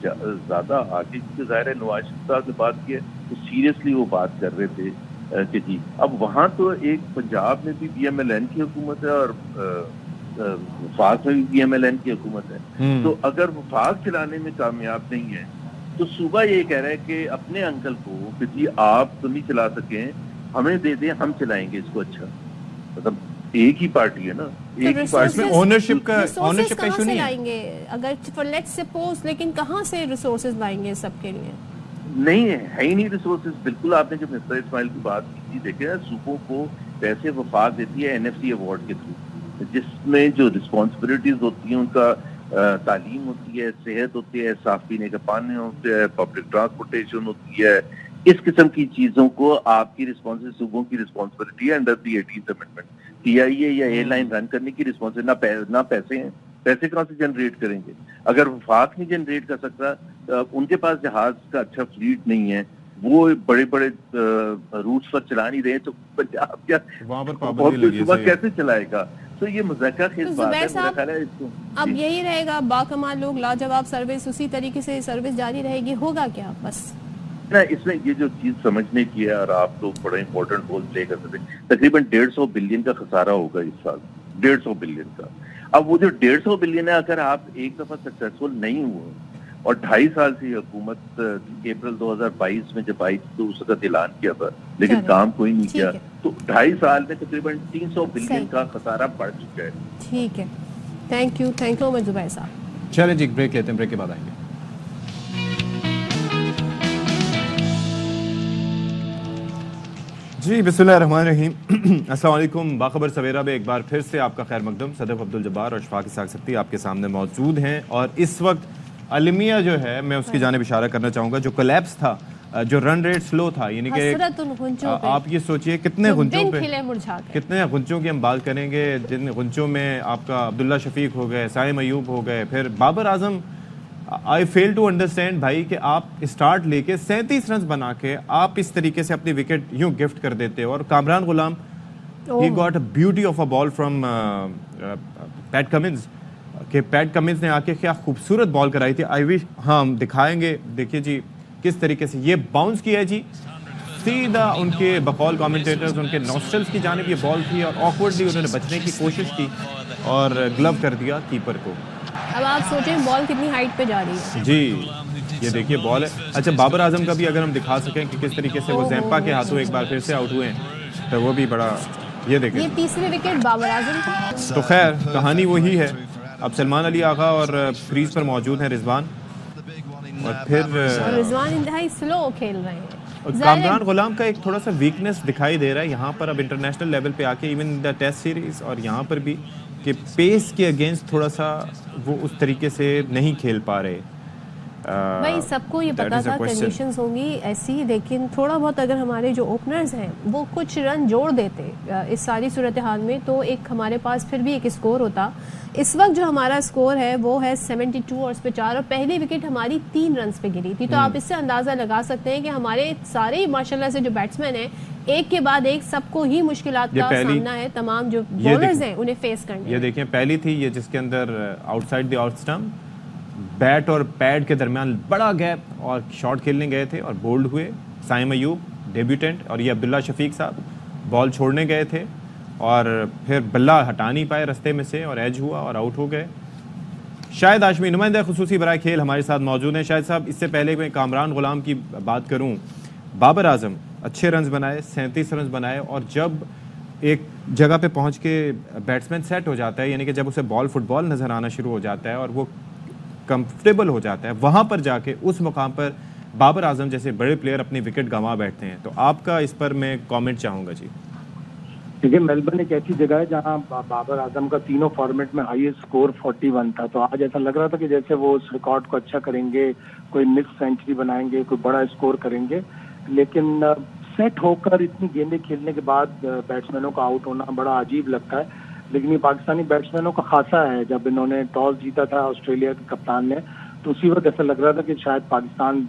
F: زیادہ آگے، کیونکہ ظاہر ہے نواز شریف صاحب نے بات کی ہے تو سیریسلی وہ بات کر رہے تھے کہ جی اب وہاں تو ایک پنجاب میں بھی پی ایم ایل این کی حکومت ہے اور وفاق میں بھی پی ایم ایل این کی حکومت ہے. تو اگر وفاق چلانے میں کامیاب نہیں ہے تو صوبہ یہ کہہ رہا ہے کہ اپنے انکل کو کہ جی آپ تو نہیں چلا سکیں، ہمیں دے دیں، ہم چلائیں گے اس کو. اچھا مطلب ایک ہی پارٹی ہے نا، ایک ہی پارٹی میں
C: اونرشپ کا
A: ایشو نہیں لائیں گے اگر لیٹس سپوز، لیکن کہاں سے ریسورسز لائیں گے سب کے لیے؟
F: نہیں ہے ہی نہیں ریسورسز. بالکل آپ نے جو مستر اسماعیل کی بات کی، دیکھیں صوبوں کو پیسے وفاق دیتی ہے این ایف سی ایوارڈ کے تھرو، جس میں جو رسپانسبلٹیز ہوتی ہیں ان کا تعلیم ہوتی ہے، صحت ہوتی ہے، صاف پینے کا پانی ہوتا ہے، پبلک ٹرانسپورٹیشن ہوتی ہے. اس قسم کی چیزوں کو آپ کی رسپانسبلٹی، صوبوں کی رسپانسبلٹی ہے انڈر دی 18th امینڈمنٹ. پی آئی اے یا ایئر لائن رن کرنے کی رسپانسبلٹی، نہ پیسے ہیں، پیسے کہاں سے جنریٹ کریں گے؟ اگر وفاق نہیں جنریٹ کر سکتا، ان کے پاس جہاز کا اچھا فلیٹ نہیں ہے، وہ بڑے بڑے روٹس پر چلا نہیں رہے، تو پنجاب کیا صوبہ کیسے چلائے گا؟ تو یہ مذاکرہ خیز بات ہے میرا خیال ہے. اس کو
A: اب یہی رہے گا، باکمال لوگ، لاجواب سروس، اسی طریقے سے سروس جاری رہے گی، ہوگا کیا؟ بس
F: اس میں یہ جو چیز سمجھنے کی ہے، اور آپ لوگ بڑا امپورٹنٹ رول پلے کر سکتے ہیں. تقریباً 150 بلین کا خسارہ ہوگا اس سال، 150 بلین کا. اب وہ جو 150 بلین ہے، اگر آپ ایک دفعہ سکسیسفل نہیں ہوئے، اور 2.5 سال سے حکومت اپریل 2022 میں جب آئی تو اس کا اعلان کیا تھا لیکن کام کوئی نہیں کیا، تو 2.5 سال میں تقریباً 300 بلین کا خسارہ بڑھ چکا ہے.
A: ٹھیک ہے، تھینک یو زبیر صاحب.
C: چلیں جی بریک لیتے ہیں، بریک کے بعد آئیں گے. جی بسم اللہ الرحمن الرحیم. السلام علیکم. باخبر سویرا میں ایک بار پھر سے آپ کا خیر مقدم. صدف عبدالجبار اور شفاق اسحاق سکتی آپ کے سامنے موجود ہیں، اور اس وقت المیہ جو ہے میں اس کی جانب اشارہ کرنا چاہوں گا. جو کولیپس تھا، جو رن ریٹ سلو تھا، یعنی کہ آپ یہ سوچئے کتنے غنچوں کی ہم بات کریں گے، جن غنچوں میں آپ کا عبداللہ شفیق ہو گئے، سائم ایوب ہو گئے، پھر بابر اعظم. آئی فیل ٹو انڈرسٹینڈ بھائی کہ آپ اسٹارٹ لے کے 37 رنز بنا کے آپ اس طریقے سے اپنی وکٹ یوں گفٹ کر دیتے ہو. اور Kamran Ghulam he got a beauty of a ball from Pat Cummins, کہ پیٹ کمنز نے آ کے کیا خوبصورت بال کرائی تھی. آئی وش ہاں ہم دکھائیں گے. دیکھیے جی کس طریقے سے یہ باؤنس کیا ہے جی سیدھا ان کے بقول کامنٹیٹرز ان کے نوسٹرلز کی جانب یہ بال تھی، اور آکورڈلی انہوں نے بچنے کی کوشش کی اور گلو کر دیا کیپر کو.
A: اب آپ سوچیں بال کتنی ہائٹ پہ جا رہی ہے.
C: جی یہ دیکھیے بال ہے. اچھا بابر اعظم کا بھی اگر ہم دکھا سکیں کہ کس طریقے سے وہ زیمپا کے ہاتھوں ایک بار پھر سے آؤٹ ہوئے ہیں، تو وہ بھی بڑا، یہ دیکھیں
A: یہ تیسری وکٹ بابر اعظم کی.
C: تو خیر کہانی وہی ہے اب سلمان علی آغا اور کریز پر موجود ہیں رضوان، اور پھر
A: رضوان انتہائی سلو کھیل رہے ہیں.
C: کامران غلام کا ایک تھوڑا سا ویکنس دکھائی دے رہا ہے یہاں پر اب انٹرنیشنل لیول پہ آ کے، ایون دا ٹیسٹ سیریز اور یہاں پر بھی، کہ پیس کے اگینسٹ تھوڑا سا وہ اس طریقے سے نہیں کھیل پا رہے.
A: بھائی سب کو یہ پتا تھا کنڈیشنز ہوں گی ایسی، لیکن تھوڑا بہت اگر ہمارے جو اوپنرز ہیں وہ کچھ رن جوڑ دیتے اس ساری صورتحال میں تو ایک ہمارے پاس پھر بھی ایک اسکور ہوتا. اس وقت جو ہمارا اسکور ہے وہ ہے 72 اور اس پہ 4، اور پہلی وکٹ ہماری 3 رنز پہ گری تھی. تو آپ اس سے اندازہ لگا سکتے ہیں کہ ہمارے سارے ماشاءاللہ سے جو بیٹسمین ہیں ایک کے بعد ایک سب کو ہی مشکلات کا سامنا ہے، تمام جو بولرز ہیں انہیں فیس کرنے.
C: یہ دیکھیں پہلی تھی یہ جس کے اندر outside the out stump, bat اور پیڈ کے درمیان بڑا گیپ، اور شاٹ کھیلنے گئے تھے اور بولڈ ہوئے. سائم ایوب ڈیبیوٹنٹ، اور یہ عبداللہ شفیق صاحب بال چھوڑنے گئے تھے اور پھر بلہ ہٹا نہیں پائے رستے میں سے اور ایج ہوا اور آؤٹ ہو گئے. شاہد ہاشمی نمائندہ خصوصی برائے کھیل ہمارے ساتھ موجود ہیں. شاہد صاحب، اس سے پہلے میں کامران غلام کی بات کروں، بابر اعظم اچھے رنز بنائے، 37 رنز بنائے، اور جب ایک جگہ پہ پہنچ کے بیٹسمین سیٹ ہو جاتا ہے، یعنی کہ جب اسے فٹ بال نظر آنا شروع ہو جاتا ہے اور وہ کمفرٹیبل ہو جاتا ہے، وہاں پر جا کے اس مقام پر بابر اعظم جیسے بڑے پلیئر اپنی وکٹ گنوا بیٹھتے ہیں. تو آپ کا اس پر میں کامنٹ چاہوں گا. جی
G: دیکھیے، میلبرن ایک ایسی جگہ ہے جہاں بابر اعظم کا تینوں فارمیٹ میں ہائیسٹ اسکور 41 تھا. تو آج ایسا لگ رہا تھا کہ جیسے وہ اس ریکارڈ کو اچھا کریں گے، کوئی مکس سینچری بنائیں گے، کوئی بڑا اسکور کریں گے. لیکن سیٹ ہو کر اتنی گیندیں کھیلنے کے بعد بیٹسمینوں کا آؤٹ ہونا بڑا عجیب لگتا ہے. لیکن یہ پاکستانی بیٹسمینوں کا خاصا ہے. جب انہوں نے ٹاس جیتا تھا آسٹریلیا کے کپتان نے، تو اسی وقت ایسا لگ رہا تھا کہ شاید پاکستان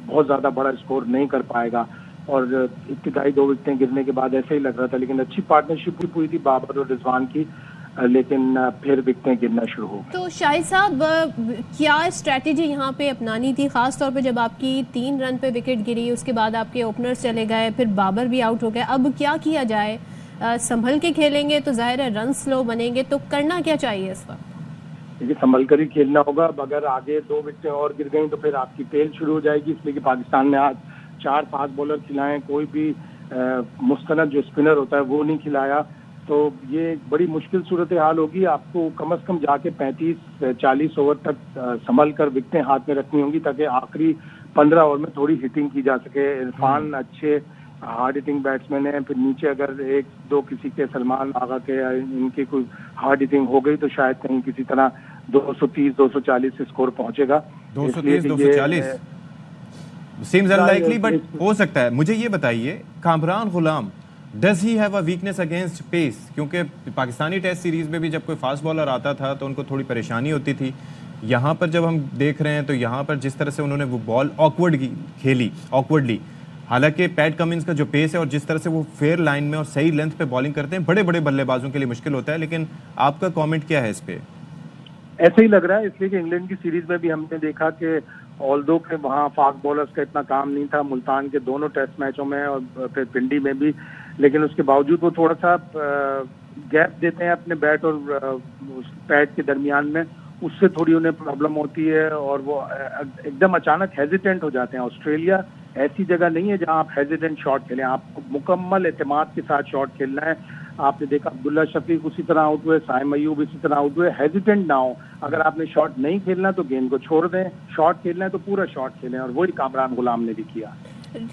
G: بہت زیادہ بڑا اسکور نہیں کر پائے گا، اور ابتدائی 2 وکٹیں گرنے کے بعد ایسا ہی لگ رہا تھا. لیکن اچھی پارٹنرشپ ہوئی تھی بابر اور رضوان کی، لیکن پھر وکٹیں گرنا شروع ہو گئی.
A: تو شاہد صاحب، کیا اسٹریٹجی یہاں پہ اپنانی تھی، خاص طور پہ جب آپ کی 3 رن پہ وکٹ گری، اس کے بعد آپ کے اوپنرز چلے گئے، پھر بابر بھی آؤٹ ہو گئے. اب کیا کیا جائے؟ سنبھل کے کھیلیں گے تو ظاہر ہے رن سلو بنیں گے، تو کرنا کیا چاہیے اس وقت؟
G: دیکھیے، سنبھل کر ہی کھیلنا ہوگا. اگر آگے 2 وکٹیں اور گر گئیں تو پھر آپ کی ٹیل شروع ہو جائے گی. اس لیے کہ پاکستان نے آج 4 فاسٹ بولر کھلائے، کوئی بھی مستند جو اسپنر ہوتا ہے وہ نہیں کھلایا. تو یہ بڑی مشکل صورتحال ہوگی. آپ کو کم از کم جا کے 35-40 اوور تک سنبھل کر وکٹیں ہاتھ میں رکھنی ہوں گی، تاکہ آخری 15 اوور میں تھوڑی ہٹنگ کی جا سکے. عرفان اچھے ہارڈ ہٹنگ بیٹسمین ہیں. پھر نیچے اگر 1-2 کسی کے، سلمان آغا کے، ان کی کوئی ہارڈ ہٹنگ ہو گئی تو شاید کہیں کسی طرح 230-240 سے اسکور پہنچے گا.
C: 230-240 seems unlikely, but ہو سکتا ہے. مجھے یہ بتائیے، Kamran Ghulam does he have a weakness against pace? کیونکہ پاکستانی ٹیسٹ سیریز میں بھی جب کوئی فاسٹ بالر آتا تھا تو ان کو تھوڑی پریشانی ہوتی تھی. یہاں پر جب ہم دیکھ رہے ہیں تو یہاں پر جس طرح سے انہوں نے وہ بال آکورڈلی، حالانکہ پیٹ کمنس کا جو پیس ہے اور جس طرح سے وہ فیئر لائن میں اور صحیح لینتھ پہ بالنگ کرتے ہیں، بڑے بڑے بلے بازوں کے لیے مشکل ہوتا ہے. لیکن آپ کا کامنٹ کیا ہے اس پہ؟
G: ایسا ہی لگ رہا ہے، اس لیے کہ انگلینڈ کی سیریز میں بھی ہم نے دیکھا کہ آلدو کہ وہاں فاسٹ بولرز کا اتنا کام نہیں تھا، ملتان کے دونوں ٹیسٹ میچوں میں اور پھر پنڈی میں بھی، لیکن اس کے باوجود وہ تھوڑا سا گیپ دیتے ہیں اپنے بیٹ اور پیڈ کے درمیان میں. اس سے تھوڑی انہیں پرابلم ہوتی ہے اور وہ ایک دم اچانک ہیزیٹنٹ ہو جاتے ہیں. آسٹریلیا ایسی جگہ نہیں ہے جہاں آپ ہیزیٹنٹ شاٹ کھیلیں، آپ کو مکمل اعتماد کے ساتھ شاٹ کھیلنا ہے. آپ نے دیکھا عبداللہ شفیق اسی طرح آؤٹ ہوئے، سائم ایوب اسی طرح آؤٹ ہوئے. ہیزیٹنٹ نہ ہو. اگر آپ نے شاٹ نہیں کھیلنا تو گیند کو چھوڑ دیں، شاٹ کھیلنا ہے تو پورا شاٹ کھیلیں، اور وہی کامران غلام نے بھی کیا.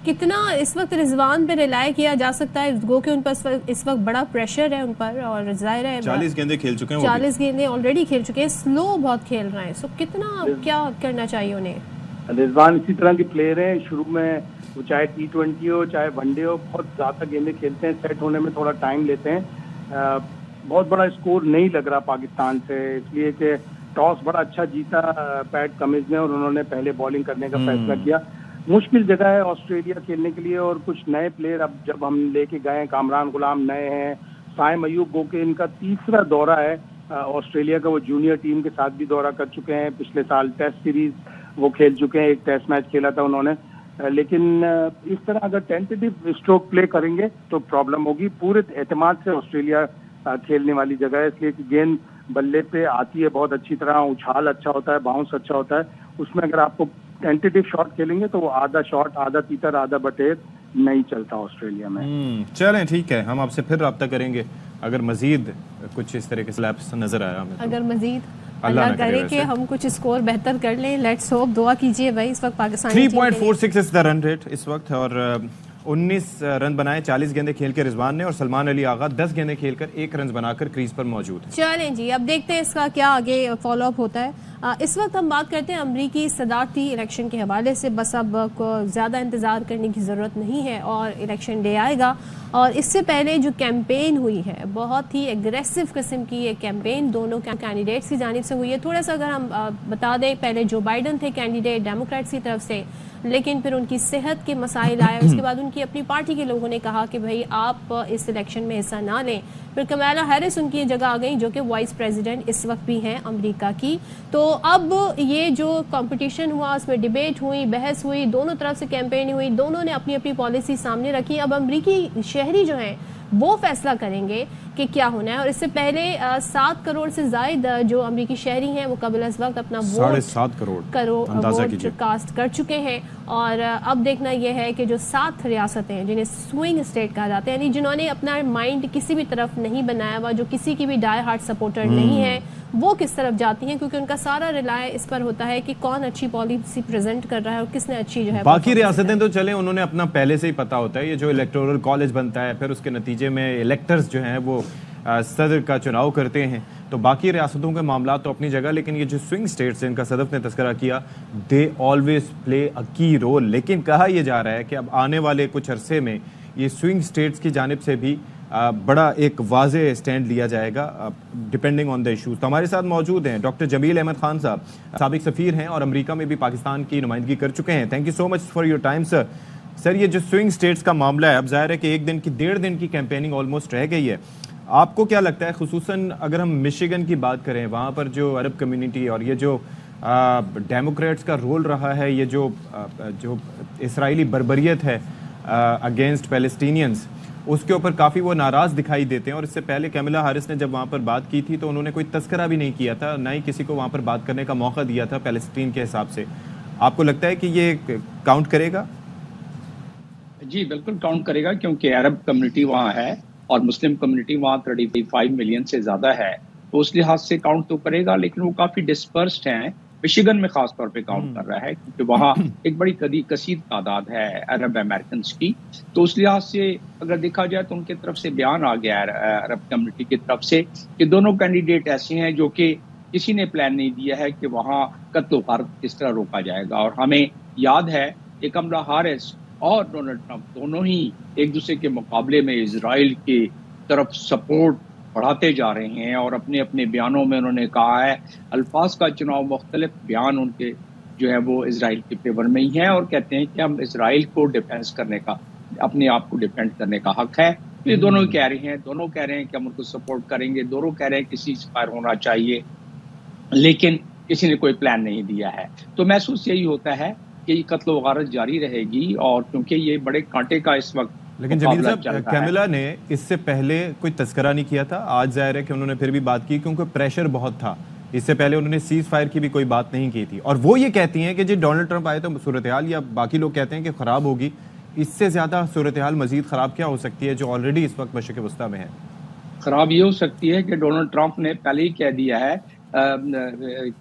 A: کتنا اس وقت رضوان پہ ریلائی کیا جا سکتا ہے؟ گو کہ ان پر اس وقت بڑا پریشر ہے ان پر، اور ظاہر ہے
C: 40 گیندیں کھیل چکے ہیں،
A: 40 گیندیں آلریڈی کھیل چکے ہیں، سلو بہت کھیل رہے ہیں. سو کتنا کیا کرنا چاہیے انہیں؟
G: رضوان اسی طرح کے پلیئر ہیں. شروع میں وہ چاہے T20 ہو چاہے ون ڈے ہو، بہت زیادہ گیندیں کھیلتے ہیں، سیٹ ہونے میں تھوڑا ٹائم لیتے ہیں. بہت بڑا اسکور نہیں لگ رہا پاکستان سے، اس لیے کہ ٹاس بڑا اچھا جیتا پیٹ کمنز نے اور انہوں نے پہلے بالنگ کرنے کا فیصلہ کیا. مشکل جگہ ہے آسٹریلیا کھیلنے کے لیے، اور کچھ نئے پلیئر اب جب ہم لے کے گئے، کامران غلام نئے ہیں، سائم ایوب گو کہ ان کا 3را دورہ ہے آسٹریلیا کا. وہ جونیئر ٹیم کے ساتھ بھی دورہ کر چکے ہیں، پچھلے سال ٹیسٹ سیریز وہ کھیل چکے ہیں، ایک ٹیسٹ میچ کھیلا تھا انہوں نے. لیکن اس طرح اگر ٹینٹیو اسٹروک پلے کریں گے تو پرابلم ہوگی. پورے اعتماد سے آسٹریلیا کھیلنے والی جگہ ہے، اس لیے کہ گیند بلے پہ آتی ہے بہت اچھی طرح، اچھال اچھا ہوتا ہے، باؤنس اچھا ہوتا ہے. اس میں اگر آپ کو ٹینٹیو شاٹ کھیلیں گے تو وہ آدھا شاٹ، آدھا تیتر، آدھا بٹیر نہیں چلتا آسٹریلیا میں.
C: چلیں ٹھیک ہے، ہم آپ سے پھر رابطہ کریں گے اگر مزید کچھ اس طرح کے سلیپس نظر آیا ہمیں.
A: اگر مزید اللہ کرے کہ ہم کچھ اسکور بہتر کر لیں. لیٹس ہوپ, دعا کیجیے بھائی. اس وقت پاکستان
C: 3.46 از دا رن ریٹ اس وقت, اور 19 رن بنائے 40 گیندیں کھیل کے رضوان نے, اور سلمان علی آغا 10 گیندیں کھیل کر 1 رن بنا کر کریز پر موجود ہے.
A: چلیں جی, اب دیکھتے ہیں اس کا کیا آگے فالو اپ ہوتا ہے. اس وقت ہم بات کرتے ہیں امریکی صدارتی الیکشن کے حوالے سے. بس اب کو زیادہ انتظار کرنے کی ضرورت نہیں ہے اور الیکشن ڈے آئے گا. اور اس سے پہلے جو کیمپین ہوئی ہے, بہت ہی ایگریسو قسم کی یہ کیمپین دونوں کینڈیڈیٹس کی جانب سے ہوئی ہے. تھوڑا سا اگر ہم بتا دیں, پہلے جو بائیڈن تھے کینڈیڈیٹ ڈیموکریٹس کی طرف سے, لیکن پھر ان کی صحت کے مسائل آئے. اس کے بعد ان کی اپنی پارٹی کے لوگوں نے کہا کہ بھائی آپ اس الیکشن میں حصہ نہ لیں. پھر کمیلا ہیرس ان کی جگہ آ گئی, جو کہ وائس پریزیڈنٹ اس وقت بھی ہیں امریکہ کی. تو اب یہ جو کمپٹیشن ہوا, اس میں ڈیبیٹ ہوئی, بحث ہوئی, دونوں طرف سے کیمپین ہوئی, دونوں نے اپنی اپنی پالیسی سامنے رکھی. اب امریکی شہری جو ہیں وہ فیصلہ کریں گے کہ کیا ہونا ہے. اور اس سے پہلے 7 کروڑ سے زائد جو امریکی شہری ہیں وہ قبل از وقت اپنا
C: 7.5
A: ووٹ کاسٹ کر چکے ہیں. اور اب دیکھنا یہ ہے کہ جو 7 ریاستیں ہیں جنہیں سوئنگ اسٹیٹ کہا جاتا ہے, یعنی جنہوں نے اپنا مائنڈ کسی بھی طرف نہیں بنایا ہوا, جو کسی کی بھی ڈائی ہارٹ سپورٹر نہیں ہے, وہ کس طرف جاتی ہیں, کیونکہ ان کا سارا ریلائے اس پر ہوتا ہے کہ کون اچھی پالیسی پریزنٹ کر رہا ہے اور کس نے اچھی جو ہے.
C: باقی ریاستیں تو چلیں, انہوں نے اپنا پہلے سے ہی پتا ہوتا ہے. یہ جو الیکٹورل کالج بنتا ہے, پھر اس کے نتیجے میں الیکٹرز جو ہیں وہ صدر کا چناؤ کرتے ہیں, تو باقی ریاستوں کے معاملات تو اپنی جگہ. لیکن یہ جو سوئنگ اسٹیٹس ہیں, ان کا صدف نے تذکرہ کیا, دے آلویز پلے اے کی رول. لیکن کہا یہ جا رہا ہے کہ اب آنے والے کچھ عرصے میں یہ سوئنگ اسٹیٹس کی جانب سے بھی بڑا ایک واضح اسٹینڈ لیا جائے گا ڈپینڈنگ آن دا ایشوز. تو ہمارے ساتھ موجود ہیں ڈاکٹر جمیل احمد خان صاحب, سابق سفیر ہیں اور امریکہ میں بھی پاکستان کی نمائندگی کر چکے ہیں. Thank you so much for your time sir. Sir, یہ جو سوئنگ اسٹیٹس کا معاملہ ہے, اب ظاہر ہے کہ 1.5 دن کی کیمپیننگ آلموسٹ رہ گئی ہے. آپ کو کیا لگتا ہے, خصوصاً اگر ہم مشیگن کی بات کریں, وہاں پر جو عرب کمیونٹی اور یہ جو ڈیموکریٹس کا رول رہا ہے, یہ جو اسرائیلی بربریت ہے اگینسٹ پیلسٹینینز, اس کے اوپر کافی وہ ناراض دکھائی دیتے ہیں. اور اس سے پہلے کیملا ہیرس نے جب وہاں پر بات کی تھی تو انہوں نے کوئی تذکرہ بھی نہیں کیا تھا, نہ ہی کسی کو وہاں پر بات کرنے کا موقع دیا تھا پیلسٹین کے حساب سے. آپ کو لگتا ہے کہ یہ کاؤنٹ کرے گا؟
H: جی بالکل کاؤنٹ کرے گا, کیونکہ عرب کمیونٹی وہاں ہے اور مسلم کمیونٹی وہاں 35 ملین سے زیادہ ہے, تو اس لحاظ سے کاؤنٹ تو کرے گا. لیکن وہ کافی ڈسپرسڈ ہیں, مشیگن میں خاص طور پہ کاؤنٹ کر رہا ہے, کیونکہ وہاں ایک بڑی کثیر تعداد ہے عرب امریکنز کی. تو اس لحاظ سے اگر دیکھا جائے تو ان کی طرف سے بیان آ گیا ہے عرب کمیونٹی کی طرف سے کہ دونوں کینڈیڈیٹ ایسے ہیں جو کہ کسی نے پلان نہیں دیا ہے کہ وہاں قتل و غارت کس طرح روکا جائے گا. اور ہمیں یاد ہے کہ کملا ہیرس اور ڈونلڈ ٹرمپ دونوں ہی ایک دوسرے کے مقابلے میں اسرائیل کی طرف سپورٹ بڑھاتے جا رہے ہیں, اور اپنے اپنے بیانوں میں انہوں نے کہا ہے, الفاظ کا چناؤ مختلف, بیان ان کے جو ہے وہ اسرائیل کے فیور میں ہی ہیں, اور کہتے ہیں کہ ہم اسرائیل کو ڈیفینس کرنے کا, اپنے آپ کو ڈیفینڈ کرنے کا حق ہے. یہ دونوں ہی کہہ رہے ہیں, دونوں کہہ رہے ہیں کہ ہم ان کو سپورٹ کریں گے, دونوں کہہ رہے ہیں کہ سیز فائر ہونا چاہیے, لیکن کسی نے کوئی پلان نہیں دیا ہے. تو محسوس یہی ہوتا ہے کہ یہ قتل و غارت جاری رہے گی, اور کیونکہ یہ بڑے کانٹے کا اس وقت.
C: لیکن جمیل صاحب, کیملا نے اس سے پہلے کوئی تذکرہ نہیں کیا تھا. آج ظاہر ہے کہ انہوں نے پھر بھی بات کی, کیونکہ پریشر بہت تھا. اس سے پہلے انہوں نے سیز فائر کی بھی کوئی بات نہیں کی تھی. اور وہ یہ کہتی ہیں کہ جی ڈونلڈ ٹرمپ آئے تو صورتحال, یا باقی لوگ کہتے ہیں کہ خراب ہوگی, اس سے زیادہ صورتحال مزید خراب کیا ہو سکتی ہے جو آلریڈی اس وقت مشرق وسطیٰ میں ہے؟
H: خراب یہ ہو سکتی ہے کہ ڈونلڈ ٹرمپ نے پہلے ہی کہہ دیا ہے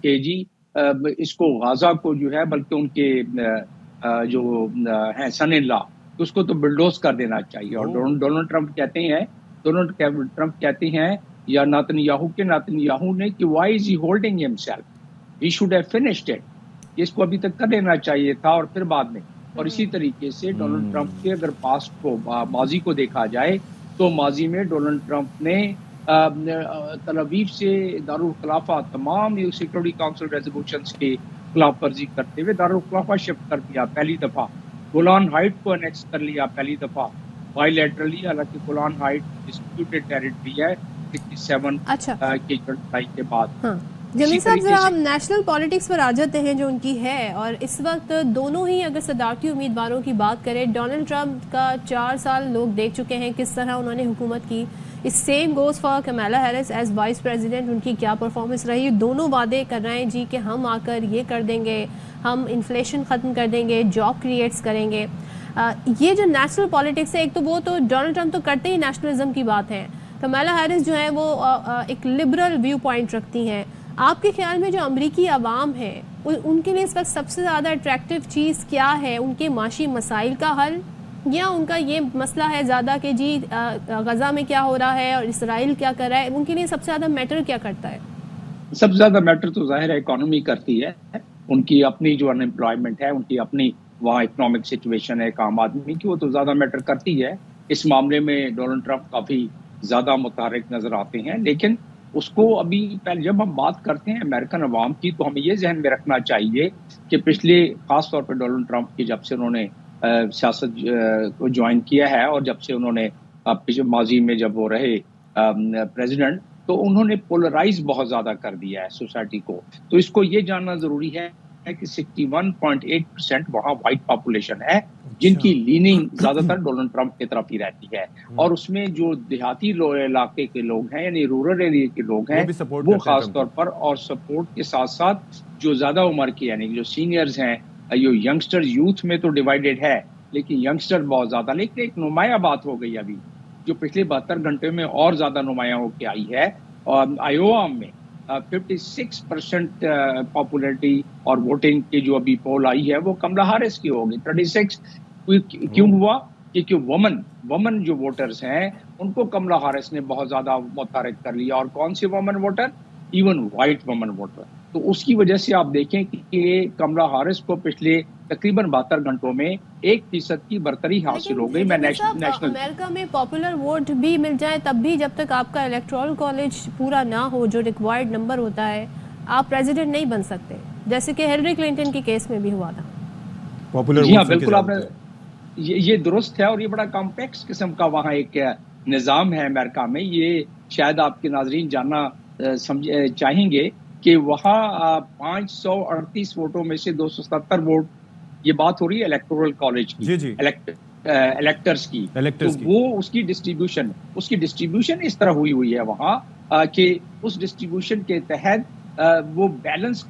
H: کہ جی اس کو غازہ کو جو ہے, بلکہ ان کے جو ہیں سن ان لا, اس کو تو بلڈوز کر دینا چاہیے. اور ڈونلڈ ٹرمپ کہتے ہیں یا نتنیاہو نے کہ why is he holding himself, he should have finished it, اس کو ابھی تک کر دینا چاہیے تھا اور پھر بعد میں. اور اسی طریقے سے ڈونلڈ ٹرمپ کے اگر پاسٹ کو, ماضی کو دیکھا جائے تو ماضی میں ڈونلڈ ٹرمپ نے تل ابیب سے دارالخلافہ تمام سیکورٹی کونسل ریزولوشنز کے خلاف ورزی کرتے ہوئے دارالخلافہ شفٹ کر دیا پہلی دفعہ, گولان ہائٹ کو انیکس کر لیا پہلی دفعہ بائی لیٹرلی. حالانکہ گولان ہائٹ ڈسپیوٹڈ ٹیریٹری ہے 67 کی لڑائی کے بعد.
A: جمیل صاحب, ذرا ہم نیشنل پالیٹکس پر آ جاتے ہیں جو ان کی ہے. اور اس وقت دونوں ہی اگر صدارتی امیدواروں کی بات کریں, ڈونلڈ ٹرمپ کا 4 سال لوگ دیکھ چکے ہیں کس طرح انہوں نے حکومت کی. اس same goes for Kamala Harris as vice president, ان کی کیا پرفارمنس رہی. دونوں وعدے کر رہے ہیں جی کہ ہم آ کر یہ کر دیں گے, ہم انفلیشن ختم کر دیں گے, جاب کریٹس کریں گے. یہ جو نیشنل پالیٹکس ہے, ایک تو وہ تو ڈونلڈ ٹرمپ تو کرتے ہی نیشنلزم کی بات ہے, کمیلا ہیرس جو ہے وہ ایک لبرل ویو پوائنٹ رکھتی ہیں. آپ کے خیال میں جو امریکی عوام ہے ان کے لیے اس وقت سب سے زیادہ اٹریکٹیو چیز کیا ہے؟ ان کے معاشی مسائل کا حل، یا ان کا یہ مسئلہ ہے زیادہ کہ جی غزہ میں کیا ہو رہا ہے اور اسرائیل کیا کر رہا ہے؟ ان کے لیے سب سے زیادہ میٹر کیا کرتا ہے؟
H: سب سے زیادہ میٹر تو ظاہر ہے اکانومی کرتی ہے. ان کی اپنی جو ان امپلائمنٹ ہے، ان کی اپنی وہاں اکنامک سچویشن ہے عام آدمی کی، وہ تو زیادہ میٹر کرتی ہے. اس معاملے میں ڈونلڈ ٹرمپ کافی زیادہ متحرک نظر آتے ہیں. لیکن اس کو ابھی پہلے جب ہم بات کرتے ہیں امریکن عوام کی، تو ہمیں یہ ذہن میں رکھنا چاہیے کہ پچھلے خاص طور پہ ڈونلڈ ٹرمپ کی جب سے انہوں نے سیاست کو جوائن کیا ہے، اور جب سے انہوں نے ماضی میں جب وہ رہے پریزیڈنٹ، تو انہوں نے پولرائز بہت زیادہ کر دیا ہے سوسائٹی کو. تو اس کو یہ جاننا ضروری ہے کہ 61.8% وہاں وائٹ پاپولیشن ہے جن کی لیننگ زیادہ تر ڈونلڈ ٹرمپ کی طرف ہی رہتی ہے. اور اس میں جو دیہاتی علاقے کے لوگ ہیں، یعنی رورل ایریا کے لوگ ہیں، وہ خاص طور پر اور سپورٹ کے ساتھ ساتھ جو زیادہ عمر کے یعنی جو سینئرز ہیں، جو ینگسٹر یوتھ میں تو ڈیوائیڈڈ ہے، لیکن ینگسٹر بہت زیادہ. لیکن ایک نمایاں بات ہو گئی ابھی جو پچھلے 72 گھنٹے میں اور زیادہ نمایاں ہو کے آئی ہے. آئیووا میں 56% پاپولیرٹی اور ووٹنگ کی جو ابھی پول آئی ہے وہ کملا ہیرس کی ہوگی. 36 کیوں ہوا؟ کیونکہ ومن جو ووٹرز ہیں ان کو کملا ہیرس نے بہت زیادہ متحرک کر لیا. اور کون سی ومن ووٹر؟ ایون وائٹ ومن ووٹر. تو اس کی وجہ سے آپ دیکھیں کہ کملا ہیرس کو پچھلے تقریباً 72 گھنٹوں میں 1% کی برتری حاصل ہو گئی. میں نیشنل
A: امریکہ میں پاپولر ووٹ بھی مل جائے تب بھی جب تک آپ کا الیکٹورل کالج پورا نہ ہو، جو ریکوائرڈ نمبر ہوتا ہے، آپ پریزیڈنٹ نہیں بن سکتے، جیسے کہ ہیلری کلنٹن کے کیس میں بھی ہوا تھا.
H: جی ہاں بالکل، آپ نے یہ درست ہے. اور یہ بڑا کمپلیکس قسم کا وہاں ایک نظام ہے امریکہ میں. یہ شاید آپ کے ناظرین جاننا چاہیں گے کہ وہاں 538 ووٹوں میں سے 277 ووٹ، یہ بات ہو رہی ہے الیکٹورل کالج کی، الیکٹرز کی، تو وہ اس کی ڈسٹریبیوشن اس طرح ہوئی ہے وہاں کہ اس ڈسٹریبیوشن کے تحت وہ بیلنس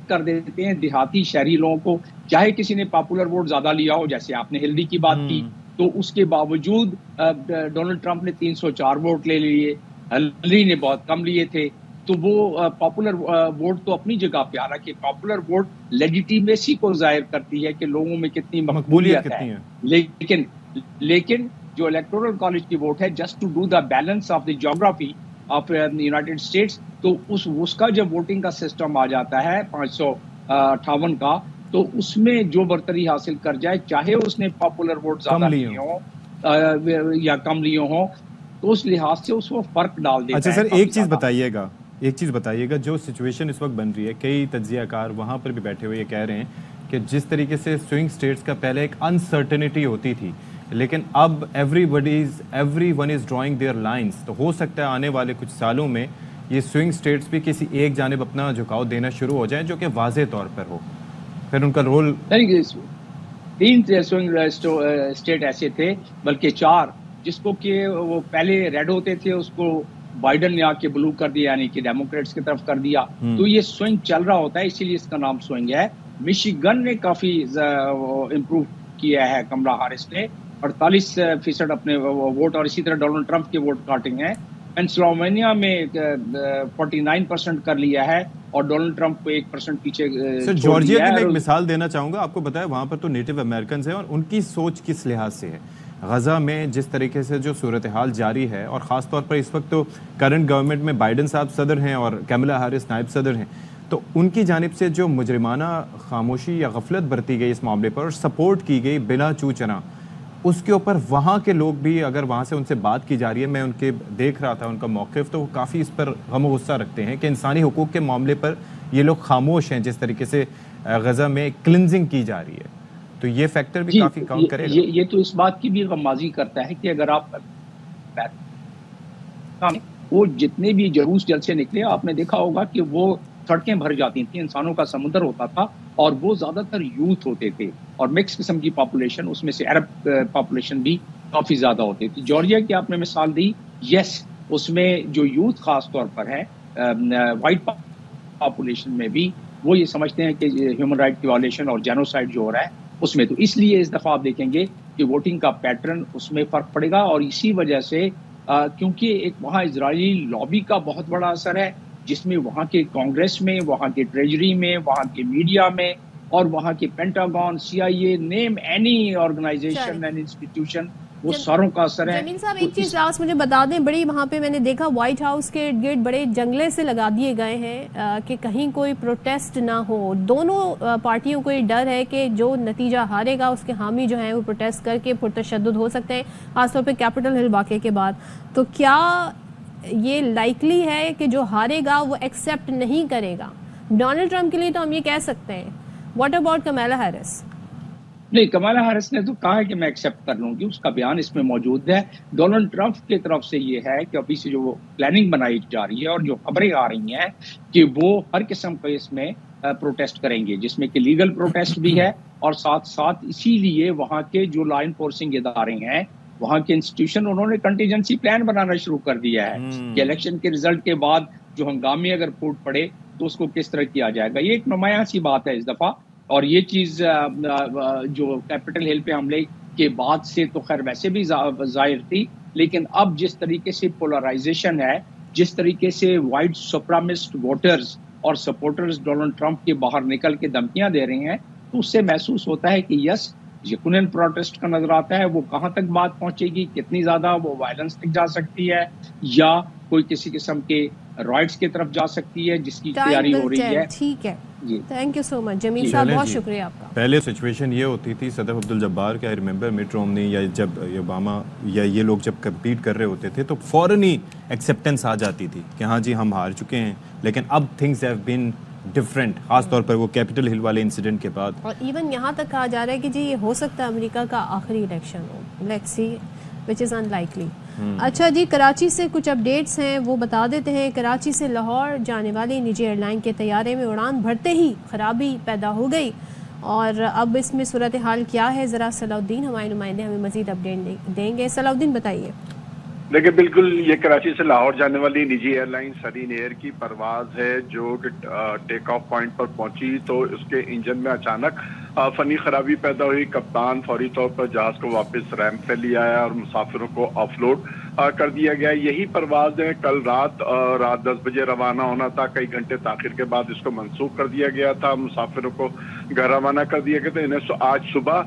H: کر دیتے ہیں دیہاتی شہری لوگوں کو. چاہے کسی نے پاپولر ووٹ زیادہ لیا ہو، جیسے آپ نے ہلری کی بات کی، تو اس کے باوجود ڈونلڈ ٹرمپ نے 304 ووٹ لے لیے، ہلری نے بہت کم لیے تھے. تو وہ پاپولر ووٹ تو اپنی جگہ پہ، حالانکہ پاپولر ووٹ لیجیٹیمیسی کو ظاہر کرتی ہے کہ لوگوں میں کتنی مقبولیت ہے. لیکن جو الیکٹورل کالج کی ووٹ ہے، just to do the balance of the geography of United States, تو اس کا جب ووٹنگ کا سسٹم آ جاتا ہے 558 کا، تو اس میں جو برتری حاصل کر جائے، چاہے اس نے پاپولر ووٹ زیادہ لیے ہوں یا کم لیے ہوں، تو اس لحاظ سے اس کو فرق ڈال دیتا ہے.
C: اچھا سر، ایک چیز بتائیے گا جو سچویشن اس وقت بن رہی ہے، کئی تجزیہ کار وہاں پر بھی بیٹھے ہوئے یہ کہہ رہے ہیں کہ جس طریقے سے سوئنگ سٹیٹس کا پہلے ایک انسرٹنٹی ہوتی تھی، لیکن اب everyone is drawing their lines, تو ہو سکتا ہے آنے والے کچھ سالوں میں یہ سوئنگ سٹیٹس بھی کسی ایک جانب اپنا جھکاؤ دینا شروع ہو جائیں، جو کہ واضح طور پر ہو. پھر ان کا رول
H: 3 سوئنگ اسٹیٹ ایسے تھے، بلکہ 4، جس کو کہ وہ پہلے ریڈ ہوتے تھے، اس کو بائیڈن نے آ کے بلو کر دیا، یعنی کہ ڈیموکریٹس کی طرف کر دیا. تو یہ سوئنگ چل رہا ہوتا ہے، اسی لیے اس کا نام سوئنگ ہے. مشیگن نے کافی امپروو کیا ہے کملا ہیرس نے، 48% اپنے ووٹ، اور اسی طرح ڈونلڈ ٹرمپ کے ووٹ کاٹنگ ہیں. پینسلوانیا میں 49% کر لیا ہے، اور ڈونلڈ ٹرمپ کو 1% پیچھے.
C: سر جارجیا کی میں ایک مثال دینا چاہوں گا. آپ کو پتا ہے وہاں پر تو نیٹو امریکنز ہیں، اور ان کی سوچ کس لحاظ سے ہے. غزہ میں جس طریقے سے جو صورتحال جاری ہے، اور خاص طور پر اس وقت تو کرنٹ گورنمنٹ میں بائیڈن صاحب صدر ہیں اور کیملا ہیرس نائب صدر ہیں، تو ان کی جانب سے جو مجرمانہ خاموشی یا غفلت برتی گئی اس معاملے پر اور سپورٹ کی گئی بلا چو چنا، اس کے اوپر وہاں کے لوگ بھی اگر وہاں سے ان سے بات کی جا رہی ہے، میں ان کے دیکھ رہا تھا ان کا موقف، تو وہ کافی اس پر غم و غصہ رکھتے ہیں کہ انسانی حقوق کے معاملے پر یہ لوگ خاموش ہیں، جس طریقے سے غزہ میں کلنزنگ کی جا رہی ہے. تو یہ فیکٹر بھی کافی کاؤنٹ کرے گا.
H: یہ تو اس بات کی بھی غمازی کرتا ہے کہ اگر آپ وہ جتنے بھی جلوس جلسے نکلے، آپ نے دیکھا ہوگا کہ وہ سڑکیں بھر جاتی تھیں، انسانوں کا سمندر ہوتا تھا، اور وہ زیادہ تر یوتھ ہوتے تھے، اور مکس قسم کی پاپولیشن، اس میں سے عرب پاپولیشن بھی کافی زیادہ ہوتی تھی. جارجیا کی آپ نے مثال دی، یس، اس میں جو یوتھ خاص طور پر ہے، وائٹ پاپولیشن میں بھی وہ یہ سمجھتے ہیں کہ ہیومن رائٹ کی وائلیشن اور جینوسائڈ جو ہو رہا ہے اس میں. تو اس لیے اس دفعہ آپ دیکھیں گے کہ ووٹنگ کا پیٹرن اس میں فرق پڑے گا. اور اسی وجہ سے کیونکہ ایک وہاں اسرائیلی لابی کا بہت بڑا اثر ہے، جس میں وہاں کے کانگریس میں، وہاں کے ٹریجری میں، وہاں کے میڈیا میں اور وہاں کے Pentagon, CIA، name any organisation and institution, وہ ساروں کا اثر ہے۔
A: جمیل صاحب ایک چیز لاسٹ مجھے بتا دیں، بڑی وہاں پہ میں نے دیکھا وائٹ ہاؤس کے ارد گرد بڑے جنگلے سے لگا دیے گئے ہیں کہ کہیں کوئی پروٹیسٹ نہ ہو۔ دونوں پارٹیوں کو یہ ڈر ہے کہ جو نتیجہ ہارے گا اس کے حامی جو ہیں وہ پروٹیسٹ کر کے پرتشدد ہو سکتے ہیں، خاص طور پہ کیپٹل ہل واقعے کے بعد۔ تو کیا یہ لائکلی ہے کہ جو ہارے گا وہ ایکسیپٹ نہیں کرے گا؟ ڈونلڈ ٹرمپ کے لیے تو ہم یہ کہہ سکتے ہیں، واٹ اباؤٹ کمیلا ہیرس؟
H: نہیں، کمالا ہیرس نے تو کہا ہے کہ میں ایکسیپٹ کر لوں گی، اس کا بیان اس میں موجود ہے۔ ڈونلڈ ٹرمپ کی طرف سے یہ ہے کہ ابھی سے جو پلاننگ بنائی جا رہی ہے اور جو خبریں آ رہی ہیں کہ وہ ہر قسم کا اس میں پروٹیسٹ کریں گے، جس میں کہ لیگل پروٹیسٹ بھی ہے، اور ساتھ ساتھ اسی لیے وہاں کے جو لا انفورسنگ ادارے ہیں، وہاں کے انسٹیٹیوشن، انہوں نے کنٹیجنسی پلان بنانا شروع کر دیا ہے کہ الیکشن کے رزلٹ کے بعد جو ہنگامی اگر پھوٹ پڑے تو اس کو کس طرح کیا جائے گا۔ یہ ایک نمایاں سی بات ہے اس دفعہ، اور یہ چیز جو کیپٹل ہل پہ حملے کے بعد سے تو خیر ویسے بھی ظاہر تھی، لیکن اب جس طریقے سے پولرائزیشن ہے، جس طریقے سے وائٹ سپرامسٹ ووٹرز اور سپورٹرز ڈونلڈ ٹرمپ کے باہر نکل کے دھمکیاں دے رہے ہیں، تو اس سے محسوس ہوتا ہے کہ یس یقیناً پروٹیسٹ کا نظر آتا ہے۔ وہ کہاں تک بات پہنچے گی، کتنی زیادہ وہ وائلنس تک جا سکتی ہے، یا کوئی کسی قسم کے رائٹس کی طرف جا سکتی ہے، جس کی تیاری ہو رہی ہے۔
A: ٹھیک ہے،
H: جی
A: تھینک یو سو مچ جمیل صاحب، بہت شکریہ آپ کا۔
C: پہلے سچویشن یہ ہوتی تھی صدف عبدالجبار کے، آئی ریممبر مٹ رومنی یا جب اوباما یا یہ لوگ جب کمپیٹ کر رہے ہوتے تھے تو فوراً ہی ایکسیپٹنس آ جاتی تھی کہ ہاں جی ہم ہار چکے ہیں، لیکن اب تھنگز ہیو بین ڈفرینٹ، خاص طور پر وہ کیپٹل ہل والے انسیڈنٹ کے بعد۔
A: اور ایون یہاں تک کہا جا رہا ہے کہ جی یہ ہو سکتا ہے امریکہ کا آخری election who, let's see which is in likely. اچھا جی، کراچی سے کچھ اپڈیٹس ہیں وہ بتا دیتے ہیں۔ کراچی سے لاہور جانے والی نجی ایئر لائن کے طیارے میں اڑان بھرتے ہی خرابی پیدا ہو گئی، اور اب اس میں صورتحال کیا ہے ذرا صلاح الدین ہمارے نمائندے ہمیں مزید اپڈیٹ دیں گے۔ صلاح الدین بتائیے۔
I: دیکھیں بالکل، یہ کراچی سے لاہور جانے والی نجی ایئر لائن سرین ایئر کی پرواز ہے جو کہ ٹیک آف پوائنٹ پر پہنچی تو اس کے انجن میں اچانک فنی خرابی پیدا ہوئی۔ کپتان فوری طور پر جہاز کو واپس ریمپ پہ لے آیا اور مسافروں کو آف لوڈ کر دیا گیا۔ یہی پرواز ہے کل رات 10 بجے روانہ ہونا تھا، کئی گھنٹے تاخیر کے بعد اس کو منسوخ کر دیا گیا تھا، مسافروں کو گھر روانہ کر دیا گیا تھا۔ انہیں آج صبح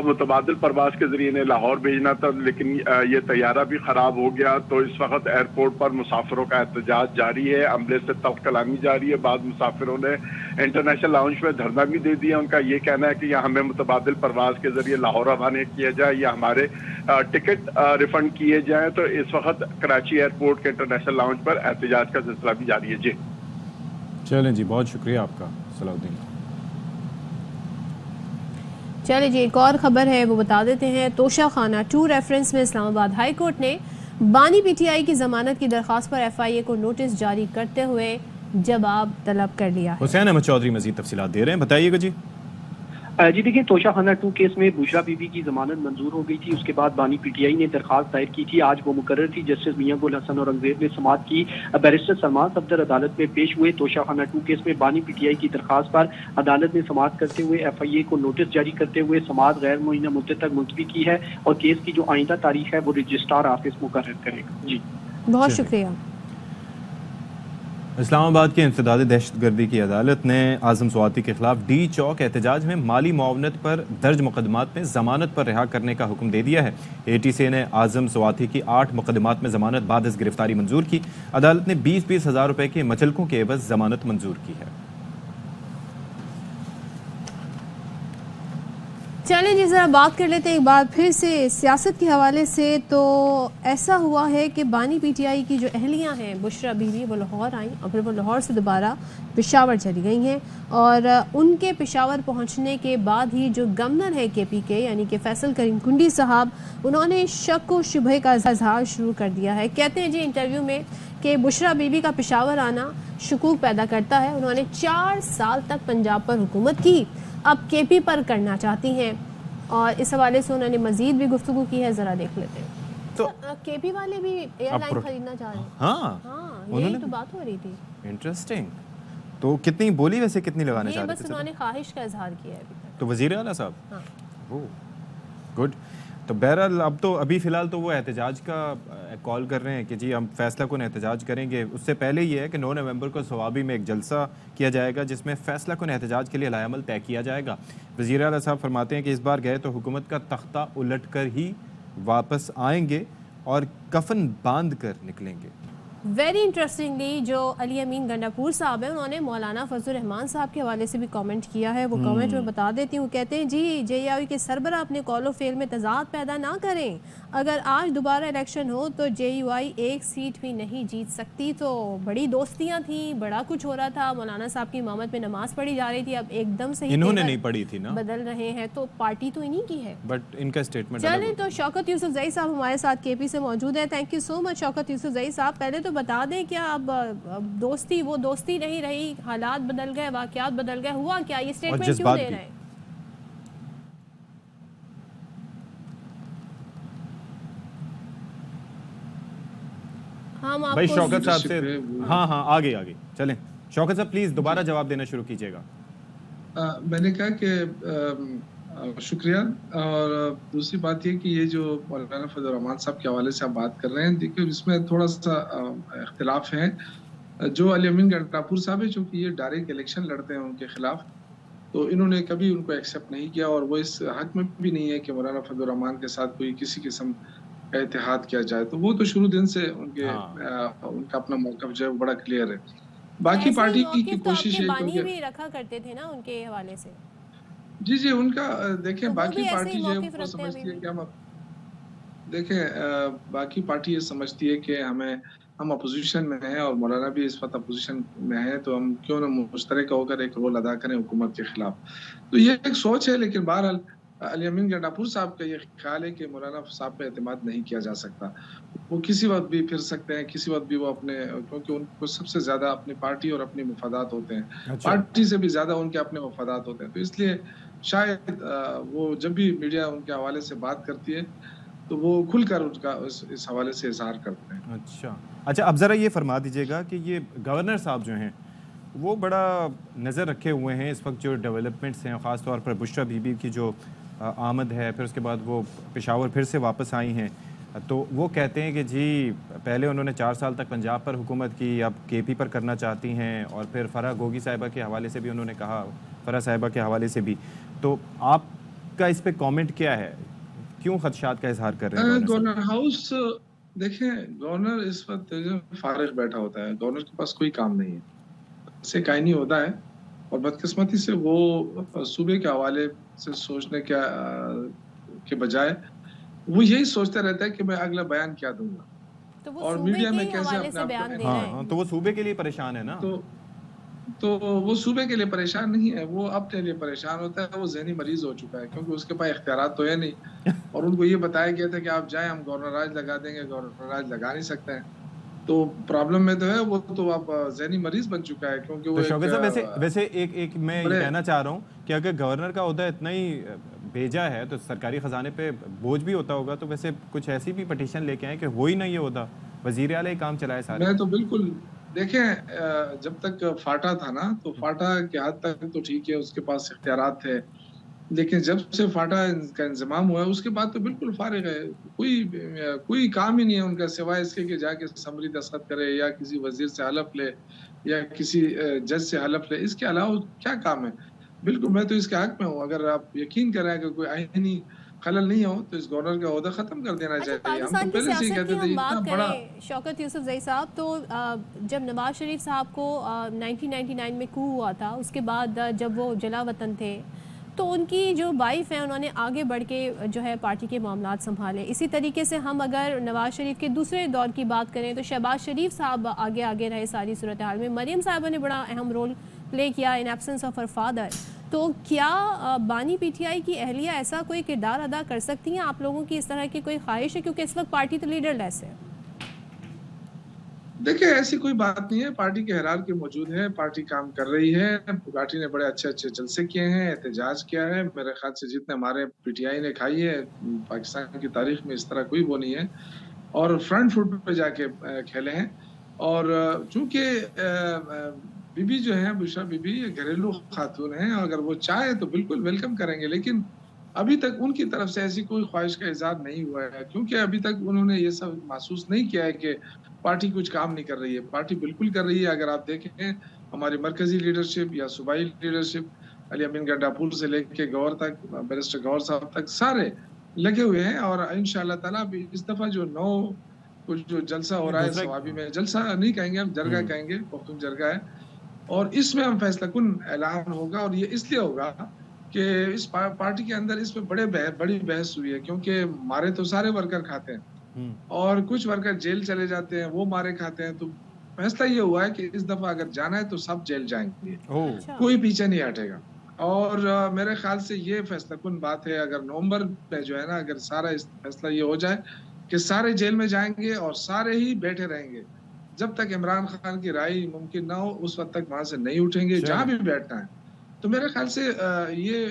I: متبادل پرواز کے ذریعے انہیں لاہور بھیجنا تھا، لیکن یہ طیارہ بھی خراب ہو گیا، تو اس وقت ایئرپورٹ پر مسافروں کا احتجاج جاری ہے، عملے سے تلخ کلامی جاری ہے۔ بعض مسافروں نے انٹرنیشنل لاؤنج میں دھرنا بھی دے دیا۔ ان کا یہ کہنا ہے کہ یا ہمیں متبادل پرواز کے ذریعے لاہور روانہ کیا جائے یا ہمارے ٹکٹ ریفنڈ کیے جائیں۔ تو اس وقت کراچی ایئرپورٹ کے انٹرنیشنل لاؤنج پر احتجاج کا سلسلہ بھی جاری ہے۔ جی
C: چلیں جی، بہت شکریہ آپ کا صلاح الدین۔
A: چلے جی، ایک اور خبر ہے وہ بتا دیتے ہیں۔ توشہ خانہ 2 ریفرنس میں اسلام آباد ہائی کورٹ نے بانی پی ٹی آئی کی ضمانت کی درخواست پر FIA کو نوٹس جاری کرتے ہوئے جواب طلب کر لیا ہے۔
C: حسین احمد چودھری مزید تفصیلات دے رہے ہیں، بتائیے گا جی۔
J: جی دیکھیں، توشہ خانہ 2 کیس میں بشرا بی بی کی ضمانت منظور ہو گئی تھی، اس کے بعد بانی پی ٹی آئی نے درخواست دائر کی تھی۔ آج وہ مقرر تھی، جسٹس میاں گل حسن اورنگزیب نے سماعت کی۔ بیرسٹر سلمان صفدر عدالت میں پیش ہوئے۔ توشہ خانہ 2 کیس میں بانی پی ٹی آئی کی درخواست پر عدالت نے سماعت کرتے ہوئے FIA کو نوٹس جاری کرتے ہوئے سماعت غیر معینہ مدت تک ملتوی کی ہے، اور کیس کی جو آئندہ تاریخ ہے وہ رجسٹرار آفس مقرر کرے گا۔ جی
A: بہت شکریہ۔
C: اسلام آباد کے انسداد دہشت گردی کی عدالت نے اعظم سواتی کے خلاف ڈی چوک احتجاج میں مالی معاونت پر درج مقدمات میں ضمانت پر رہا کرنے کا حکم دے دیا ہے۔ ATC نے اعظم سواتی کی 8 مقدمات میں ضمانت بعد از گرفتاری منظور کی۔ عدالت نے 20-20 ہزار روپے کے مچلکوں کے عوض ضمانت منظور کی ہے۔
A: چلیں جی، ذرا بات کر لیتے ہیں ایک بار پھر سے سیاست کے حوالے سے۔ تو ایسا ہوا ہے کہ بانی پی ٹی آئی کی جو اہلیاں ہیں بشرا بی بی، وہ لاہور آئیں اور پھر وہ لاہور سے دوبارہ پشاور چلی گئی ہیں، اور ان کے پشاور پہنچنے کے بعد ہی جو گورنر ہے KP کے یعنی کہ فیصل کریم کنڈی صاحب، انہوں نے شک و شبہ کا اظہار شروع کر دیا ہے۔ کہتے ہیں جی انٹرویو میں کہ بشرا بی بی کا پشاور آنا شکوک پیدا کرتا ہے۔ انہوں نے 4 سال تک پنجاب پر حکومت کی، اب KP پر کرنا چاہتی ہیں، اور اس حوالے سے انہوں نے مزید بھی گفتگو کی ہے، ذرا دیکھ لیتے ہیں۔ تو KP والے بھی ایئر لائن خریدنا چاہ رہے ہیں؟ ہاں، یہی تو بات ہو رہی تھی۔
C: انٹرسٹنگ۔ تو کتنی بولی ویسے کتنی لگانے چاہ رہے تھے؟
A: بس انہوں نے خواہش کا اظہار کیا ہے ابھی تک۔
C: تو وزیر اعلیٰ صاحب؟
A: ہاں،
C: گڈ۔ تو بہرحال اب تو ابھی فی الحال تو وہ احتجاج کا کال کر رہے ہیں کہ جی ہم فیصلہ کن احتجاج کریں گے. اس سے پہلے یہ ہے کہ 9 نومبر کو صوابی میں ایک جلسہ کیا جائے گا جس میں فیصلہ کن احتجاج کے لیے لائحہ عمل طے کیا جائے گا. وزیر اعلیٰ صاحب فرماتے ہیں کہ اس بار گئے تو حکومت کا تختہ الٹ کر ہی واپس آئیں گے اور کفن باندھ کر نکلیں گے.
A: ویری انٹرسٹنگلی جو علی امین گنڈاپور صاحب ہیں انہوں نے مولانا فضل الرحمان صاحب کے حوالے سے بھی کامنٹ کیا ہے. وہ کامنٹ میں بتا دیتی ہوں. کہتے ہیں جی JUI کے سربراہ اپنے کال و فیل میں تضاد پیدا نہ کریں. اگر آج دوبارہ الیکشن ہو تو JUI ایک سیٹ بھی نہیں جیت سکتی. تو بڑی دوستیاں تھیں, بڑا کچھ ہو رہا تھا, مولانا صاحب کی امامت میں نماز پڑھی جا رہی تھی, اب ایک دم سے
C: انہوں نے نہیں پڑھی تھی نا,
A: بدل رہے ہیں. تو پارٹی تو انہی کی ہے,
C: بٹ ان کا اسٹیٹمنٹ.
A: چلیں تو شوکت یوسف زئی صاحب ہمارے ساتھ KP سے موجود ہیں. تھینک یو سو مچ شوکت یوسف زئی صاحب. پہلے تو بتا دیں کیا اب دوستی وہ دوستی نہیں رہی, حالات بدل گئے, واقعات بدل گئے, ہوا کیا, یہ اسٹیٹمنٹ کیوں دے رہے ہیں؟ ہم آپ
C: بھائی
A: کو
C: شوکت صاحب سے ہاں آگے چلیں. شوکت صاحب پلیز دوبارہ جواب دینا شروع کیجیے گا.
K: میں نے کہا کہ شکریہ. اور دوسری بات یہ کہ یہ جو مولانا فضل الرحمان صاحب کے حوالے سے آپ بات کر رہے ہیں, دیکھیے اس میں تھوڑا سا اختلاف ہے. جو علی امین گنڈاپور صاحب ہے چونکہ یہ ڈائریکٹ الیکشن لڑتے ہیں ان کے خلاف, تو انہوں نے کبھی ان کو ایکسیپٹ نہیں کیا, اور وہ اس حق میں بھی نہیں ہے کہ مولانا فضل الرحمان کے ساتھ کوئی کسی قسم کا اتحاد کیا جائے. تو وہ تو شروع دن سے ان کا اپنا موقف جو ہے بڑا کلیئر ہے. باقی پارٹی کی کوشش ہے
A: بانی بھی رکھا کرتے تھے نا ان کے حوالے سے.
K: جی ان کا دیکھیں باقی پارٹی جو ہے وہ سمجھتی ہے کہ دیکھیں باقی پارٹی یہ سمجھتی ہے کہ ہم اپوزیشن میں ہیں اور مولانا بھی اس وقت اپوزیشن میں ہے, تو ہم کیوں نہ مشترک ہو کر ایک رول ادا کریں حکومت کے خلاف. تو یہ ایک سوچ ہے, لیکن بہرحال علی امین گنڈاپور صاحب کا یہ خیال ہے کہ مولانا صاحب پہ اعتماد نہیں کیا جا سکتا. وہ کسی وقت بھی پھر سکتے ہیں, کسی وقت بھی وہ اپنے, کیونکہ ان کو سب سے زیادہ اپنی پارٹی اور اپنے مفادات ہوتے ہیں, پارٹی سے بھی زیادہ ان کے اپنے مفادات ہوتے ہیں. تو اس لیے شاید وہ جب بھی میڈیا ان کے حوالے سے بات کرتی ہے تو وہ کھل کر ان کا اس حوالے سے اظہار کرتے ہیں.
C: اچھا اب ذرا یہ فرما دیجیے گا کہ یہ گورنر صاحب جو ہیں وہ بڑا نظر رکھے ہوئے ہیں اس وقت جو ڈیولپمنٹس ہیں, خاص طور پر بشرا بی بی کی جو آمد ہے, پھر اس کے بعد وہ پشاور پھر سے واپس آئی ہیں, تو وہ کہتے ہیں کہ جی پہلے انہوں نے 4 سال تک پنجاب پر حکومت کی, اب KP پر کرنا چاہتی ہیں, اور پھر فرح گوگی صاحبہ کے حوالے سے بھی انہوں نے کہا, فرح صاحبہ کے حوالے سے بھی. تو آپ کا اس پہ کامنٹ کیا ہے, کیوں خدشات کا اظہار کر رہے ہیں؟
K: گورنر ہاؤس دیکھیں, گورنر اس وقت فارغ بیٹھا ہوتا ہے, گورنر کے پاس کوئی کام نہیں ہے, اسے کائنی ہوتا ہے, اور بدقسمتی سے وہ صوبے کے حوالے سے سوچنے کے بجائے وہ یہی سوچتا رہتا ہے کہ میں اگلا بیان کیا دوں گا, اور میڈیا میں کیسے اپنے آپ کو,
C: تو وہ صوبے کے لیے پریشان ہے نا.
K: تو وہ صوبے کے لیے پریشان نہیں ہے, وہ اپنے لیے پریشان ہوتا ہے. وہ ذہنی مریض ہو چکا ہے, کیونکہ اس کے پاس اختیارات تو ہے نہیں, اور ان کو یہ بتایا گیا تھا کہ آپ جائیں ہم گورنر راج لگا دیں گے, گورنر راج لگا نہیں سکتے ہیں. تو پرابلم میں تو ہے, وہ تو آپ ذہنی مریض بن چکا ہے. کیونکہ وہ
C: شوکت صاحب ویسے ایک میں یہ کہنا چاہ رہا ہوں کہ اگر گورنر کا عہدہ اتنا ہی بھیجا ہے تو سرکاری خزانے پہ بوجھ بھی ہوتا ہوگا, تو ویسے کچھ ایسی بھی پٹیشن لے کے آئیں کہ ہو ہی نہ یہ عہدہ, وزیر اعلیٰ ہی کام چلائے سارے.
K: میں تو بالکل دیکھیں, جب تک فاٹا تھا نا تو فاٹا کے حد تک تو ٹھیک ہے, اس کے پاس اختیارات تھے, لیکن جب سے فاٹا کا انضمام ہوا ہے اس کے بعد تو بالکل فارغ ہے. کوئی کام ہی نہیں ہے ان کا سوائے اس کے کہ جا کے اسمبلی دستخط کرے, یا کسی وزیر سے حلف لے, یا کسی جج سے حلف لے. اس کے علاوہ کیا کام ہے؟ بالکل میں تو اس کے حق میں ہوں. اگر آپ یقین کریں کہ کوئی آئینی خلل نہیں ہو تو اس گورنر کا عہدہ ختم کر دینا چاہیے.
A: پاکستان کی سیاست کی ہم بات کریں شوکت یوسف زئی صاحب, تو جب نواز شریف صاحب کو 1999 میں کو ہوا تھا, اس کے بعد جب وہ جلا وطن تھے, تو ان کی جو وائف ہیں انہوں نے آگے بڑھ کے جو ہے پارٹی کے معاملات سنبھالے. اسی طریقے سے ہم اگر نواز شریف کے دوسرے دور کی بات کریں تو شہباز شریف صاحب آگے رہے ساری صورتحال میں. مریم صاحبہ نے بڑا اہم رول پلے کیا ان ایبسنس آف ہر فادر. تو کیا بانی PTI کی اہلیہ ایسا کوئی کردار ادا کر سکتی ہیں؟ آپ لوگوں کی اس طرح کی کوئی خواہش ہے؟ کیونکہ اس وقت پارٹی تو لیڈر لیس ہے.
K: دیکھیں ایسی کوئی بات نہیں ہے, پارٹی کے حرار کے موجود ہے, پارٹی کام کر رہی ہے. پارٹی نے بڑے اچھے جلسے کیے ہیں, احتجاج کیا ہے. میرے خیال سے جتنے ہمارے PTI نے کھائی ہے پاکستان کی تاریخ میں اس طرح کوئی وہ نہیں ہے, اور فرنٹ فٹ پہ جا کے کھیلے ہیں. اور چونکہ بی بی جو ہیں بشرا بی بی یہ گھریلو خاتون ہیں, اگر وہ چاہے تو بالکل ویلکم کریں گے, لیکن ابھی تک ان کی طرف سے ایسی کوئی خواہش کا اظہار نہیں ہوا ہے، کیونکہ ابھی تک انہوں نے یہ سب محسوس نہیں کیا ہے کہ پارٹی کچھ کام نہیں کر رہی ہے. پارٹی بالکل کر رہی ہے. اگر آپ دیکھیں ہماری مرکزی لیڈرشپ یا صوبائی لیڈرشپ، علی امین گنڈاپور سے لے کے گور تک، بیرسٹر گور صاحب تک، سارے لگے ہوئے ہیں. اور انشاءاللہ تعالیٰ اس دفعہ جو جلسہ ہو رہا ہے ثوابی میں، جلسہ نہیں کہیں گے ہم، جرگہ کہیں گے، پختون جرگہ ہے، اور اس میں ہم فیصلہ کن اعلان ہوگا. اور یہ اس لیے ہوگا کہ اس پارٹی کے اندر اس پہ بڑی بحث ہوئی ہے، کیونکہ مارے تو سارے ورکر کھاتے ہیں اور کچھ ورکر جیل چلے جاتے ہیں، وہ مارے کھاتے ہیں. تو فیصلہ یہ ہوا ہے کہ اس دفعہ اگر جانا ہے تو سب جیل جائیں گے، کوئی پیچھے نہیں ہٹے گا. اور میرے خیال سے یہ فیصلہ کن بات ہے. اگر نومبر میں جو ہے نا، اگر سارا فیصلہ یہ ہو جائے کہ سارے جیل میں جائیں گے اور سارے ہی بیٹھے رہیں گے، جب تک عمران خان کی رہائی ممکن نہ ہو اس وقت تک وہاں سے نہیں اٹھیں گے جہاں بھی بیٹھنا ہے. تو میرے خیال سے یہ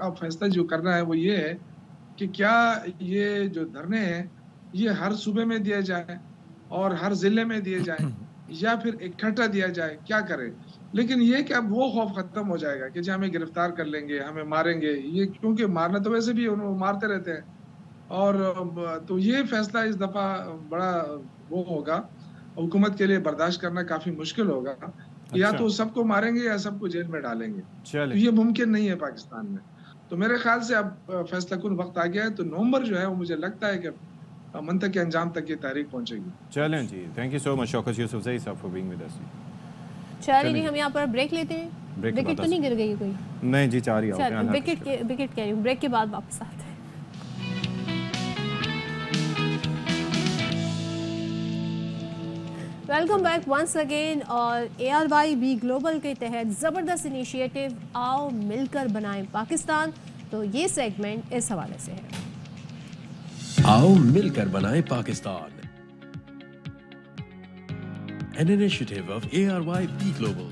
K: اب فیصلہ جو کرنا ہے وہ یہ ہے کہ کیا یہ جو دھرنے ہیں یہ ہر صوبے میں دیا جائے اور ہر ضلع میں دیے جائیں، یا پھر اکٹھا دیا جائے، کیا کرے. لیکن یہ کہ اب وہ خوف ختم ہو جائے گا کہ جی ہمیں گرفتار کر لیں گے، ہمیں ماریں گے. یہ کیونکہ مارنا تو ویسے بھی مارتے رہتے ہیں. اور تو یہ فیصلہ اس دفعہ بڑا وہ ہوگا، حکومت کے لیے برداشت کرنا کافی مشکل ہوگا. یا تو سب کو ماریں گے یا سب کو جیل میں ڈالیں گے. تو یہ ممکن نہیں ہے پاکستان میں. تو میرے خیال سے اب فیصلہ کن وقت آ گیا ہے. تو نومبر جو ہے وہ مجھے لگتا ہے کہ منطق کے انجام تک یہ تحریک پہنچے گی.
C: چلیں جی، تھینک یو سو مچ شوکت یوسفزئی صاحب فار بینگ ود اس.
A: چلیے جی، ہم یہاں پر بریک لیتے ہیں. وکٹ تو نہیں گر گئی کوئی؟
C: نہیں جی، 4 ہی آؤٹ ہیں.
A: وکٹ کہہ رہی ہوں، بریک کے بعد واپس آتے ہیں. Welcome back once again. اور ARYB گلوبل کے تحت زبردست انیشیٹو آؤ مل کر بنائیں پاکستان. تو یہ سیگمنٹ اس حوالے سے ہے،
L: آؤ مل کر بنائیں Pakistan, an initiative of ARYB Global.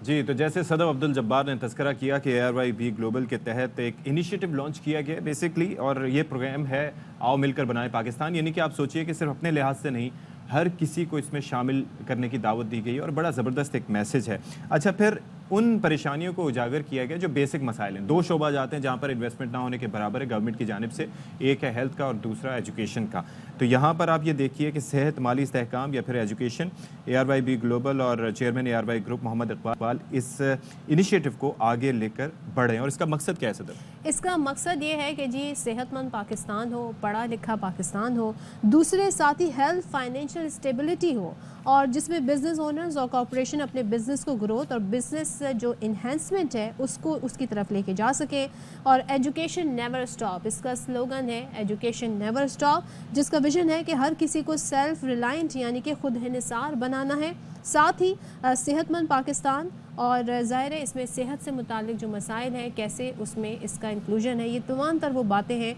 C: جی، تو جیسے صدف عبد الجبار نے تذکرہ کیا کہ ARYB گلوبل کے تحت ایک انیشیٹو لانچ کیا گیا بیسکلی، اور یہ پروگرام ہے آؤ مل کر بنائیں پاکستان. یعنی کہ آپ سوچئے کہ صرف اپنے لحاظ سے نہیں، ہر کسی کو اس میں شامل کرنے کی دعوت دی گئی اور بڑا زبردست ایک میسج ہے. اچھا، پھر ان پریشانیوں کو اجاگر کیا گیا جو بیسک مسائل ہیں. 2 شعبہ جاتے ہیں جہاں پر انویسٹمنٹ نہ ہونے کے برابر ہے گورنمنٹ کی جانب سے. ایک ہے ہیلتھ کا اور دوسرا ایجوکیشن کا. تو یہاں پر آپ یہ دیکھیے کہ صحت، مالی استحکام یا پھر ایجوکیشن. ARYB گلوبل اور چیئرمین ARY گروپ محمد اقبال اس انیشیٹو کو آگے لے کر بڑھیں. اور اس کا مقصد کیا ہے صدر؟
A: اس کا مقصد یہ ہے کہ جی صحت مند پاکستان ہو، پڑھا لکھا پاکستان ہو، دوسرے ساتھی ہیلتھ، فائنینشیل اسٹیبلٹی ہو، اور جس میں بزنس اونرز اور کارپوریشن اپنے بزنس کو گروتھ اور بزنس جو انہینسمنٹ ہے اس کی طرف لے کے جا سکے. اور ایجوکیشن نیور اسٹاپ، اس کا سلوگن ہے ایجوکیشن نیور اسٹاپ، جس کا ویژن ہے کہ ہر کسی کو سیلف ریلائنٹ یعنی کہ خود انحصار بنانا ہے. ساتھ ہی صحت مند پاکستان، اور ظاہر ہے اس میں صحت سے متعلق جو مسائل ہیں کیسے اس میں اس کا انکلوژن ہے. یہ تمام تر وہ باتیں ہیں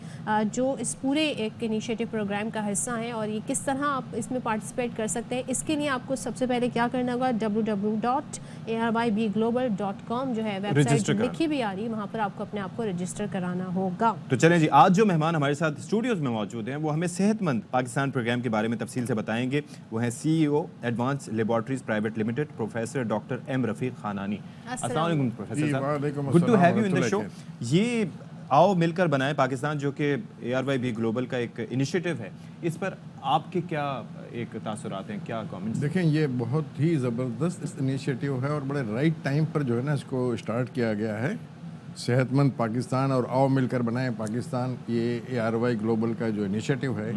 A: جو اس پورے ایک انیشیٹو پروگرام کا حصہ ہیں. اور یہ کس طرح آپ اس میں پارٹیسپیٹ کر سکتے ہیں، اس کے لیے آپ کو سب سے پہلے کیا کرنا ہوگا، www.arybglobal.com جو ہے ویب سائٹ لکھی بھی آ رہی ہے، وہاں پر آپ کو اپنے آپ کو رجسٹر کرانا ہوگا.
C: تو چلیں جی، آج جو مہمان ہمارے ساتھ اسٹوڈیوز میں موجود ہیں وہ ہمیں صحت مند پاکستان پروگرام کے بارے میں تفصیل سے بتائیں گے. وہ ہیں CEO advance laboratories private limited professor doctor M Rafiq Khanani. السلام علیکم پروفیسر صاحب، good to have you in the show. یہ آؤ مل کر بنائیں پاکستان جو کہ ARYB گلوبل کا ایک انیشیٹو ہے، اس پر آپ کے کیا ایک تاثرات ہیں، کیا کامنٹس؟
M: دیکھیں، یہ بہت ہی زبردست انیشیٹو ہے اور بڑے رائٹ ٹائم پر جو ہے نا اس کو اسٹارٹ کیا گیا ہے. صحت مند پاکستان اور آؤ مل کر بنائیں پاکستان، یہ ARY گلوبل کا جو انیشیٹو ہے.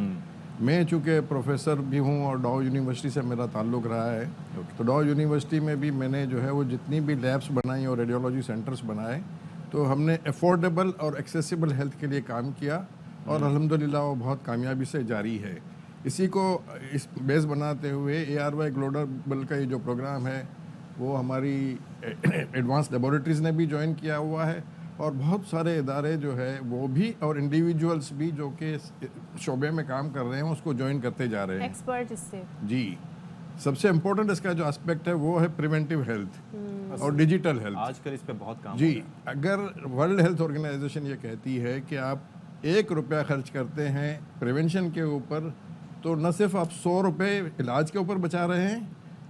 M: میں چونکہ پروفیسر بھی ہوں اور ڈاؤ یونیورسٹی سے میرا تعلق رہا ہے، تو ڈاؤ یونیورسٹی میں بھی میں نے جو ہے وہ جتنی بھی لیبس بنائیں اور ریڈیولوجی سینٹرز بنائے، تو ہم نے افورڈیبل اور ایکسیسیبل ہیلتھ کے لیے کام کیا، اور الحمدللہ وہ بہت کامیابی سے جاری ہے. اسی کو اس بیس بناتے ہوئے ARY گلوبل کا یہ جو پروگرام ہے وہ ہماری ایڈوانس لیبارٹریز نے بھی جوائن کیا ہوا ہے، اور بہت سارے ادارے جو ہے وہ بھی اور انڈیویجولس بھی جو کہ شعبے میں کام کر رہے ہیں اس کو جوائن کرتے جا رہے ہیں
A: ایکسپرٹ اس سے.
M: جی، سب سے امپورٹنٹ اس کا جو اسپیکٹ ہے وہ ہے پریونٹیو ہیلتھ اور ڈیجیٹل ہیلتھ.
C: آج کل اس پہ بہت کام
M: جی، اگر ورلڈ ہیلتھ آرگنائزیشن یہ کہتی ہے کہ آپ 1 روپیہ خرچ کرتے ہیں پریونشن کے اوپر، تو نہ صرف آپ 100 روپے علاج کے اوپر بچا رہے ہیں،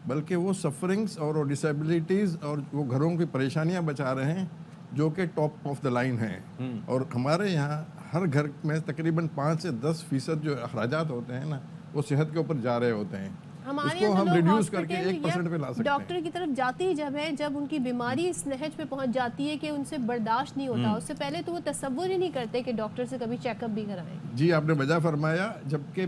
M: بلکہ وہ سفرنگس اور ڈسیبلٹیز اور وہ گھروں کی پریشانیاں بچا رہے ہیں. جو کہ ٹاپ آف دا لائن ہیں، اور ہمارے یہاں ہر گھر میں تقریباً 5 سے 10% جو اخراجات ہوتے ہیں نا وہ صحت کے اوپر جا رہے ہوتے ہیں.
A: ہمارے
M: اس کو ہم
A: یہاں
M: ریڈیوس کر کے 1% پہ لا سکتے ہیں.
A: ڈاکٹر کی طرف جاتے ہی جب ہے جب ان کی بیماری اس نہج پہ پہنچ جاتی ہے کہ ان سے برداشت نہیں ہوتا، اس سے پہلے تو وہ تصور ہی نہیں کرتے کہ ڈاکٹر سے کبھی چیک اپ بھی کرائیں.
M: جی آپ نے وجہ فرمایا، جبکہ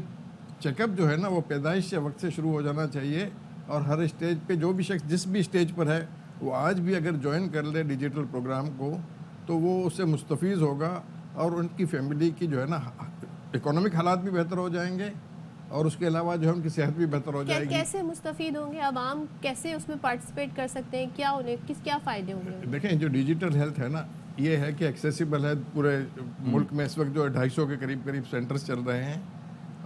M: چیک اپ جو ہے نا وہ پیدائش سے وقت سے شروع ہو جانا چاہیے، اور ہر اسٹیج پہ جو بھی شخص جس بھی اسٹیج پر ہے وہ آج بھی اگر جوائن کر لے ڈیجیٹل پروگرام کو تو وہ اس سے مستفیض ہوگا، اور ان کی فیملی کی جو ہے نا اکنامک حالات بھی بہتر ہو جائیں گے، اور اس کے علاوہ جو ہے ان کی صحت بھی بہتر ہو جائے گی.
A: کیسے مستفید ہوں گے عوام، کیسے اس میں پارٹیسپیٹ کر سکتے ہیں، کیا انہیں کیا فائدے ہوں گے؟
M: دیکھیں جو ڈیجیٹل ہیلتھ ہے نا یہ ہے کہ ایکسیسیبل ہے. پورے ملک میں اس وقت جو 250 کے قریب سینٹرز چل رہے ہیں،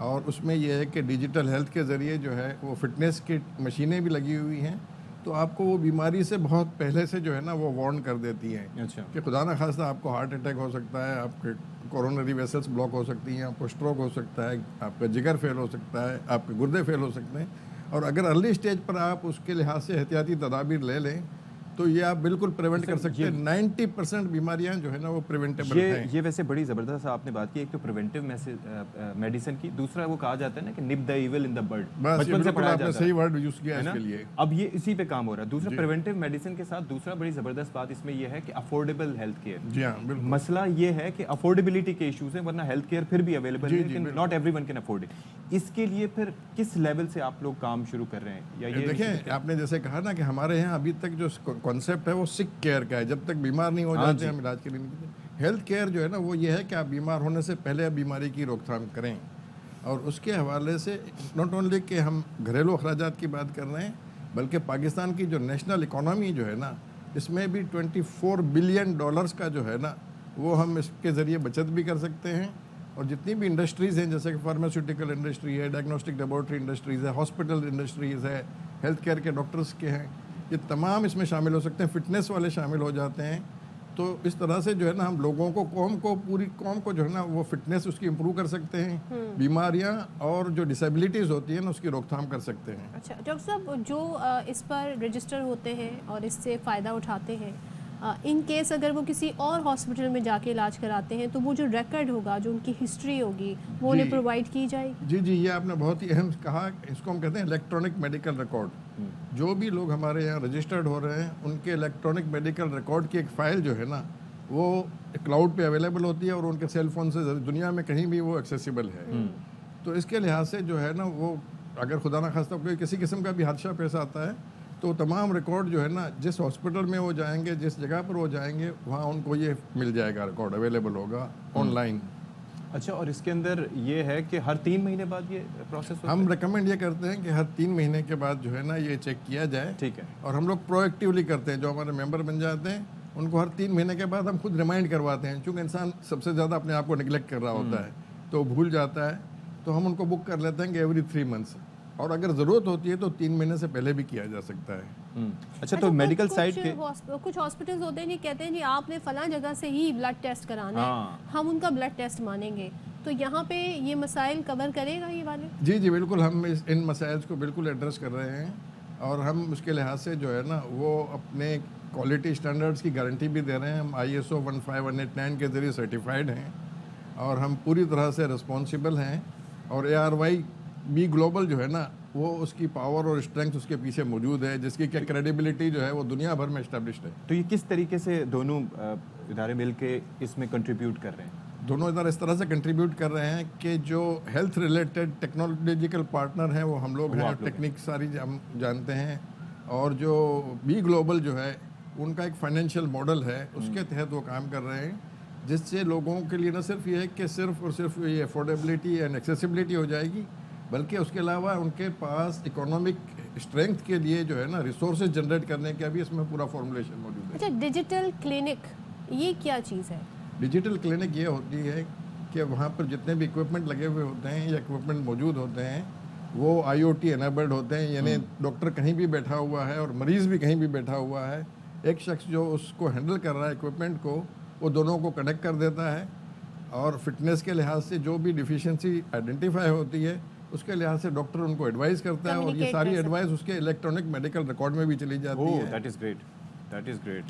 M: اور اس میں یہ ہے کہ ڈیجیٹل ہیلتھ کے ذریعے جو ہے وہ فٹنس کی مشینیں بھی لگی ہوئی ہیں، تو آپ کو وہ بیماری سے بہت پہلے سے جو ہے نا وہ وارن کر دیتی ہیں.
C: اچھا. کہ
M: خدا نہ خواستہ آپ کو ہارٹ اٹیک ہو سکتا ہے، آپ کے کورونری ویسلز بلاک ہو سکتی ہیں، آپ کو اسٹروک ہو سکتا ہے، آپ کا جگر فیل ہو سکتا ہے، آپ کے گردے فیل ہو سکتے ہیں، اور اگر ارلی اسٹیج پر آپ اس کے لحاظ سے احتیاطی تدابیر لے لیں تو یہ آپ بالکل پریونٹ کر سکتے ہیں. 90% بیماریاں جو ہے نا وہ پریونٹیبل ہیں.
C: یہ ویسے بڑی زبردست آپ نے بات کی. ایک تو پریونٹیو میڈیسن کی، دوسرا وہ کہا جاتا ہے نا کہ نپ دا ایول ان دا بڈ،
M: بچپن سے پڑھایا جاتا ہے. صحیح ورڈ یوز کیا اس کے لیے.
C: اب یہ اسی پہ کام ہو رہا ہے. دوسرا پریونٹیو میڈیسن کے ساتھ دوسرا بڑی زبردست بات اس میں یہ ہے کہ افورڈیبل ہیلتھ کیئر.
M: جی ہاں بالکل.
C: مسئلہ یہ ہے کہ افورڈیبلٹی کے ایشوز ہیں، ورنہ ہیلتھ کیئر پھر بھی اویلیبل ہے لیکن not everyone can afford it. اس کے لیے پھر کس لیول سے آپ لوگ کام شروع کر رہے ہیں؟ یا یہ
M: دیکھیں آپ نے جیسے کہا نا کہ ہمارے یہاں ابھی تک جو کانسیپٹ ہے وہ سک کیئر کا ہے. جب تک بیمار نہیں ہو جاتے ہم علاج کے لیے نہیں کرتے. ہیلتھ کیئر جو ہے نا وہ یہ ہے کہ آپ بیمار ہونے سے پہلے بیماری کی روک تھام کریں، اور اس کے حوالے سے ناٹ اونلی کہ ہم گھریلو اخراجات کی بات کر رہے ہیں بلکہ پاکستان کی جو نیشنل اکانومی جو ہے نا اس میں بھی $24 بلین کا جو ہے نا وہ ہم اس کے ذریعے بچت بھی کر سکتے ہیں. اور جتنی بھی انڈسٹریز ہیں جیسے کہ فارماسیوٹیکل انڈسٹری ہے، ڈائگنوسٹک لیبارٹری انڈسٹریز ہے، ہاسپٹل انڈسٹریز ہے، ہیلتھ کیئر کے ڈاکٹرز کے ہیں، یہ تمام اس میں شامل ہو سکتے ہیں. فٹنس والے شامل ہو جاتے ہیں. تو اس طرح سے جو ہے نا ہم لوگوں کو پوری قوم کو جو ہے نا وہ فٹنس اس کی امپروو کر سکتے ہیں، بیماریاں اور جو ڈسیبلٹیز ہوتی ہیں نا اس کی روک تھام کر سکتے ہیں.
A: اچھا ڈاکٹر صاحب، جو اس پر رجسٹر ہوتے ہیں اور اس سے فائدہ اٹھاتے ہیں، ان کیس اگر وہ کسی اور ہاسپٹل میں جا کے علاج کراتے ہیں تو وہ جو ریکارڈ ہوگا، جو ان کی ہسٹری ہوگی، وہ انہیں پرووائڈ کی جائے گی؟
M: جی یہ آپ نے بہت ہی اہم کہا. اس کو ہم کہتے ہیں الیکٹرانک میڈیکل ریکارڈ. جو بھی لوگ ہمارے یہاں رجسٹرڈ ہو رہے ہیں ان کے الیکٹرانک میڈیکل ریکارڈ کی ایک فائل جو ہے نا وہ کلاؤڈ پہ اویلیبل ہوتی ہے، اور ان کے سیل فون سے دنیا میں کہیں بھی وہ ایکسیسیبل ہے. تو اس کے لحاظ سے جو ہے نا وہ اگر خدا نہ خواستہ کوئی کسی قسم کا بھی حادثہ پیش آتا ہے تو تمام ریکارڈ جو ہے نا جس ہاسپٹل میں وہ جائیں گے، جس جگہ پر وہ جائیں گے، وہاں ان کو یہ مل جائے گا، ریکارڈ اویلیبل ہوگا آن لائن.
C: اچھا، اور اس کے اندر یہ ہے کہ ہر 3 مہینے بعد یہ پروسیس ہوتا ہے؟
M: ہم ریکمینڈ یہ کرتے ہیں کہ ہر 3 مہینے کے بعد جو ہے نا یہ چیک کیا جائے.
C: ٹھیک ہے. اور
M: ہم لوگ پرو ایکٹیولی کرتے ہیں. جو ہمارے ممبر بن جاتے ہیں ان کو ہر 3 مہینے کے بعد ہم خود ریمائنڈ کرواتے ہیں. چونکہ انسان سب سے زیادہ اپنے آپ کو نگلیکٹ کر رہا ہوتا ہے تو بھول جاتا ہے، تو ہم ان کو بک کر لیتے ہیں کہ ایوری 3 منتھس، اور اگر ضرورت ہوتی ہے تو 3 مہینے سے پہلے بھی کیا جا سکتا ہے.
C: اچھا، تو میڈیکل سائٹ کے
A: کچھ ہاسپٹلز ہوتے ہیں کہتے ہیں جی آپ نے فلاں جگہ سے ہی بلڈ ٹیسٹ کرانا ہے، ہم ان کا بلڈ ٹیسٹ مانیں گے، تو یہاں پہ یہ مسائل کور کرے گا یہ والے؟
M: جی بالکل، ہم ان مسائل کو بالکل ایڈریس کر رہے ہیں، اور ہم اس کے لحاظ سے جو ہے نا وہ اپنے کوالٹی اسٹینڈرڈس کی گارنٹی بھی دے رہے ہیں. ہم ISO 15189 کے ذریعے سرٹیفائڈ ہیں، اور ہم پوری طرح سے رسپانسیبل ہیں. اور ARY بھی گلوبل جو ہے نا وہ اس کی پاور اور اسٹرینگتھ اس کے پیچھے موجود ہے، جس کی کریڈیبلٹی جو ہے وہ دنیا بھر میں اسٹیبلشڈ ہے.
C: تو یہ کس طریقے سے دونوں ادارے مل کے اس میں کنٹریبیوٹ کر رہے ہیں؟
M: دونوں ادارے اس طرح سے کنٹریبیوٹ کر رہے ہیں کہ جو ہیلتھ ریلیٹڈ ٹیکنالوجیکل پارٹنر ہیں وہ ہم لوگ ہیں، ٹیکنیک ساری ہم جانتے ہیں، اور جو بی گلوبل جو ہے ان کا ایک فائنینشیل ماڈل ہے، اس کے تحت وہ کام کر رہے ہیں، جس سے لوگوں کے لیے نہ صرف یہ ہے کہ صرف اور صرف یہ افورڈیبلٹی اینڈ ایکسیسیبلٹی ہو جائے گی، بلکہ اس کے علاوہ ان کے پاس اکنامک اسٹرینتھ کے لیے جو ہے نا ریسورسز جنریٹ کرنے کا بھی اس میں پورا فارمولیشن موجود ہے.
A: اچھا، ڈیجیٹل کلینک یہ کیا چیز ہے؟
M: ڈیجیٹل کلینک یہ ہوتی ہے کہ وہاں پر جتنے بھی اکوپمنٹ لگے ہوئے ہوتے ہیں یا اکوپمنٹ موجود ہوتے ہیں وہ IoT انیبلڈ ہوتے ہیں. یعنی ڈاکٹر کہیں بھی بیٹھا ہوا ہے اور مریض بھی کہیں بھی بیٹھا ہوا ہے، ایک شخص جو اس کو ہینڈل کر رہا ہے اکوپمنٹ کو، وہ دونوں کو کنیکٹ کر دیتا ہے، اور فٹنس کے لحاظ سے جو بھی ڈیفیشنسی آئیڈینٹیفائی ہوتی ہے اس کے لحاظ سے ڈاکٹر ان کو ایڈوائز کرتا ہے، اور یہ ساری ایڈوائز اس کے الیکٹرانک میڈیکل ریکارڈ میں بھی چلی جاتی ہے.
C: That is great.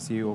C: CEO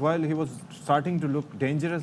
C: while he was starting to look dangerous,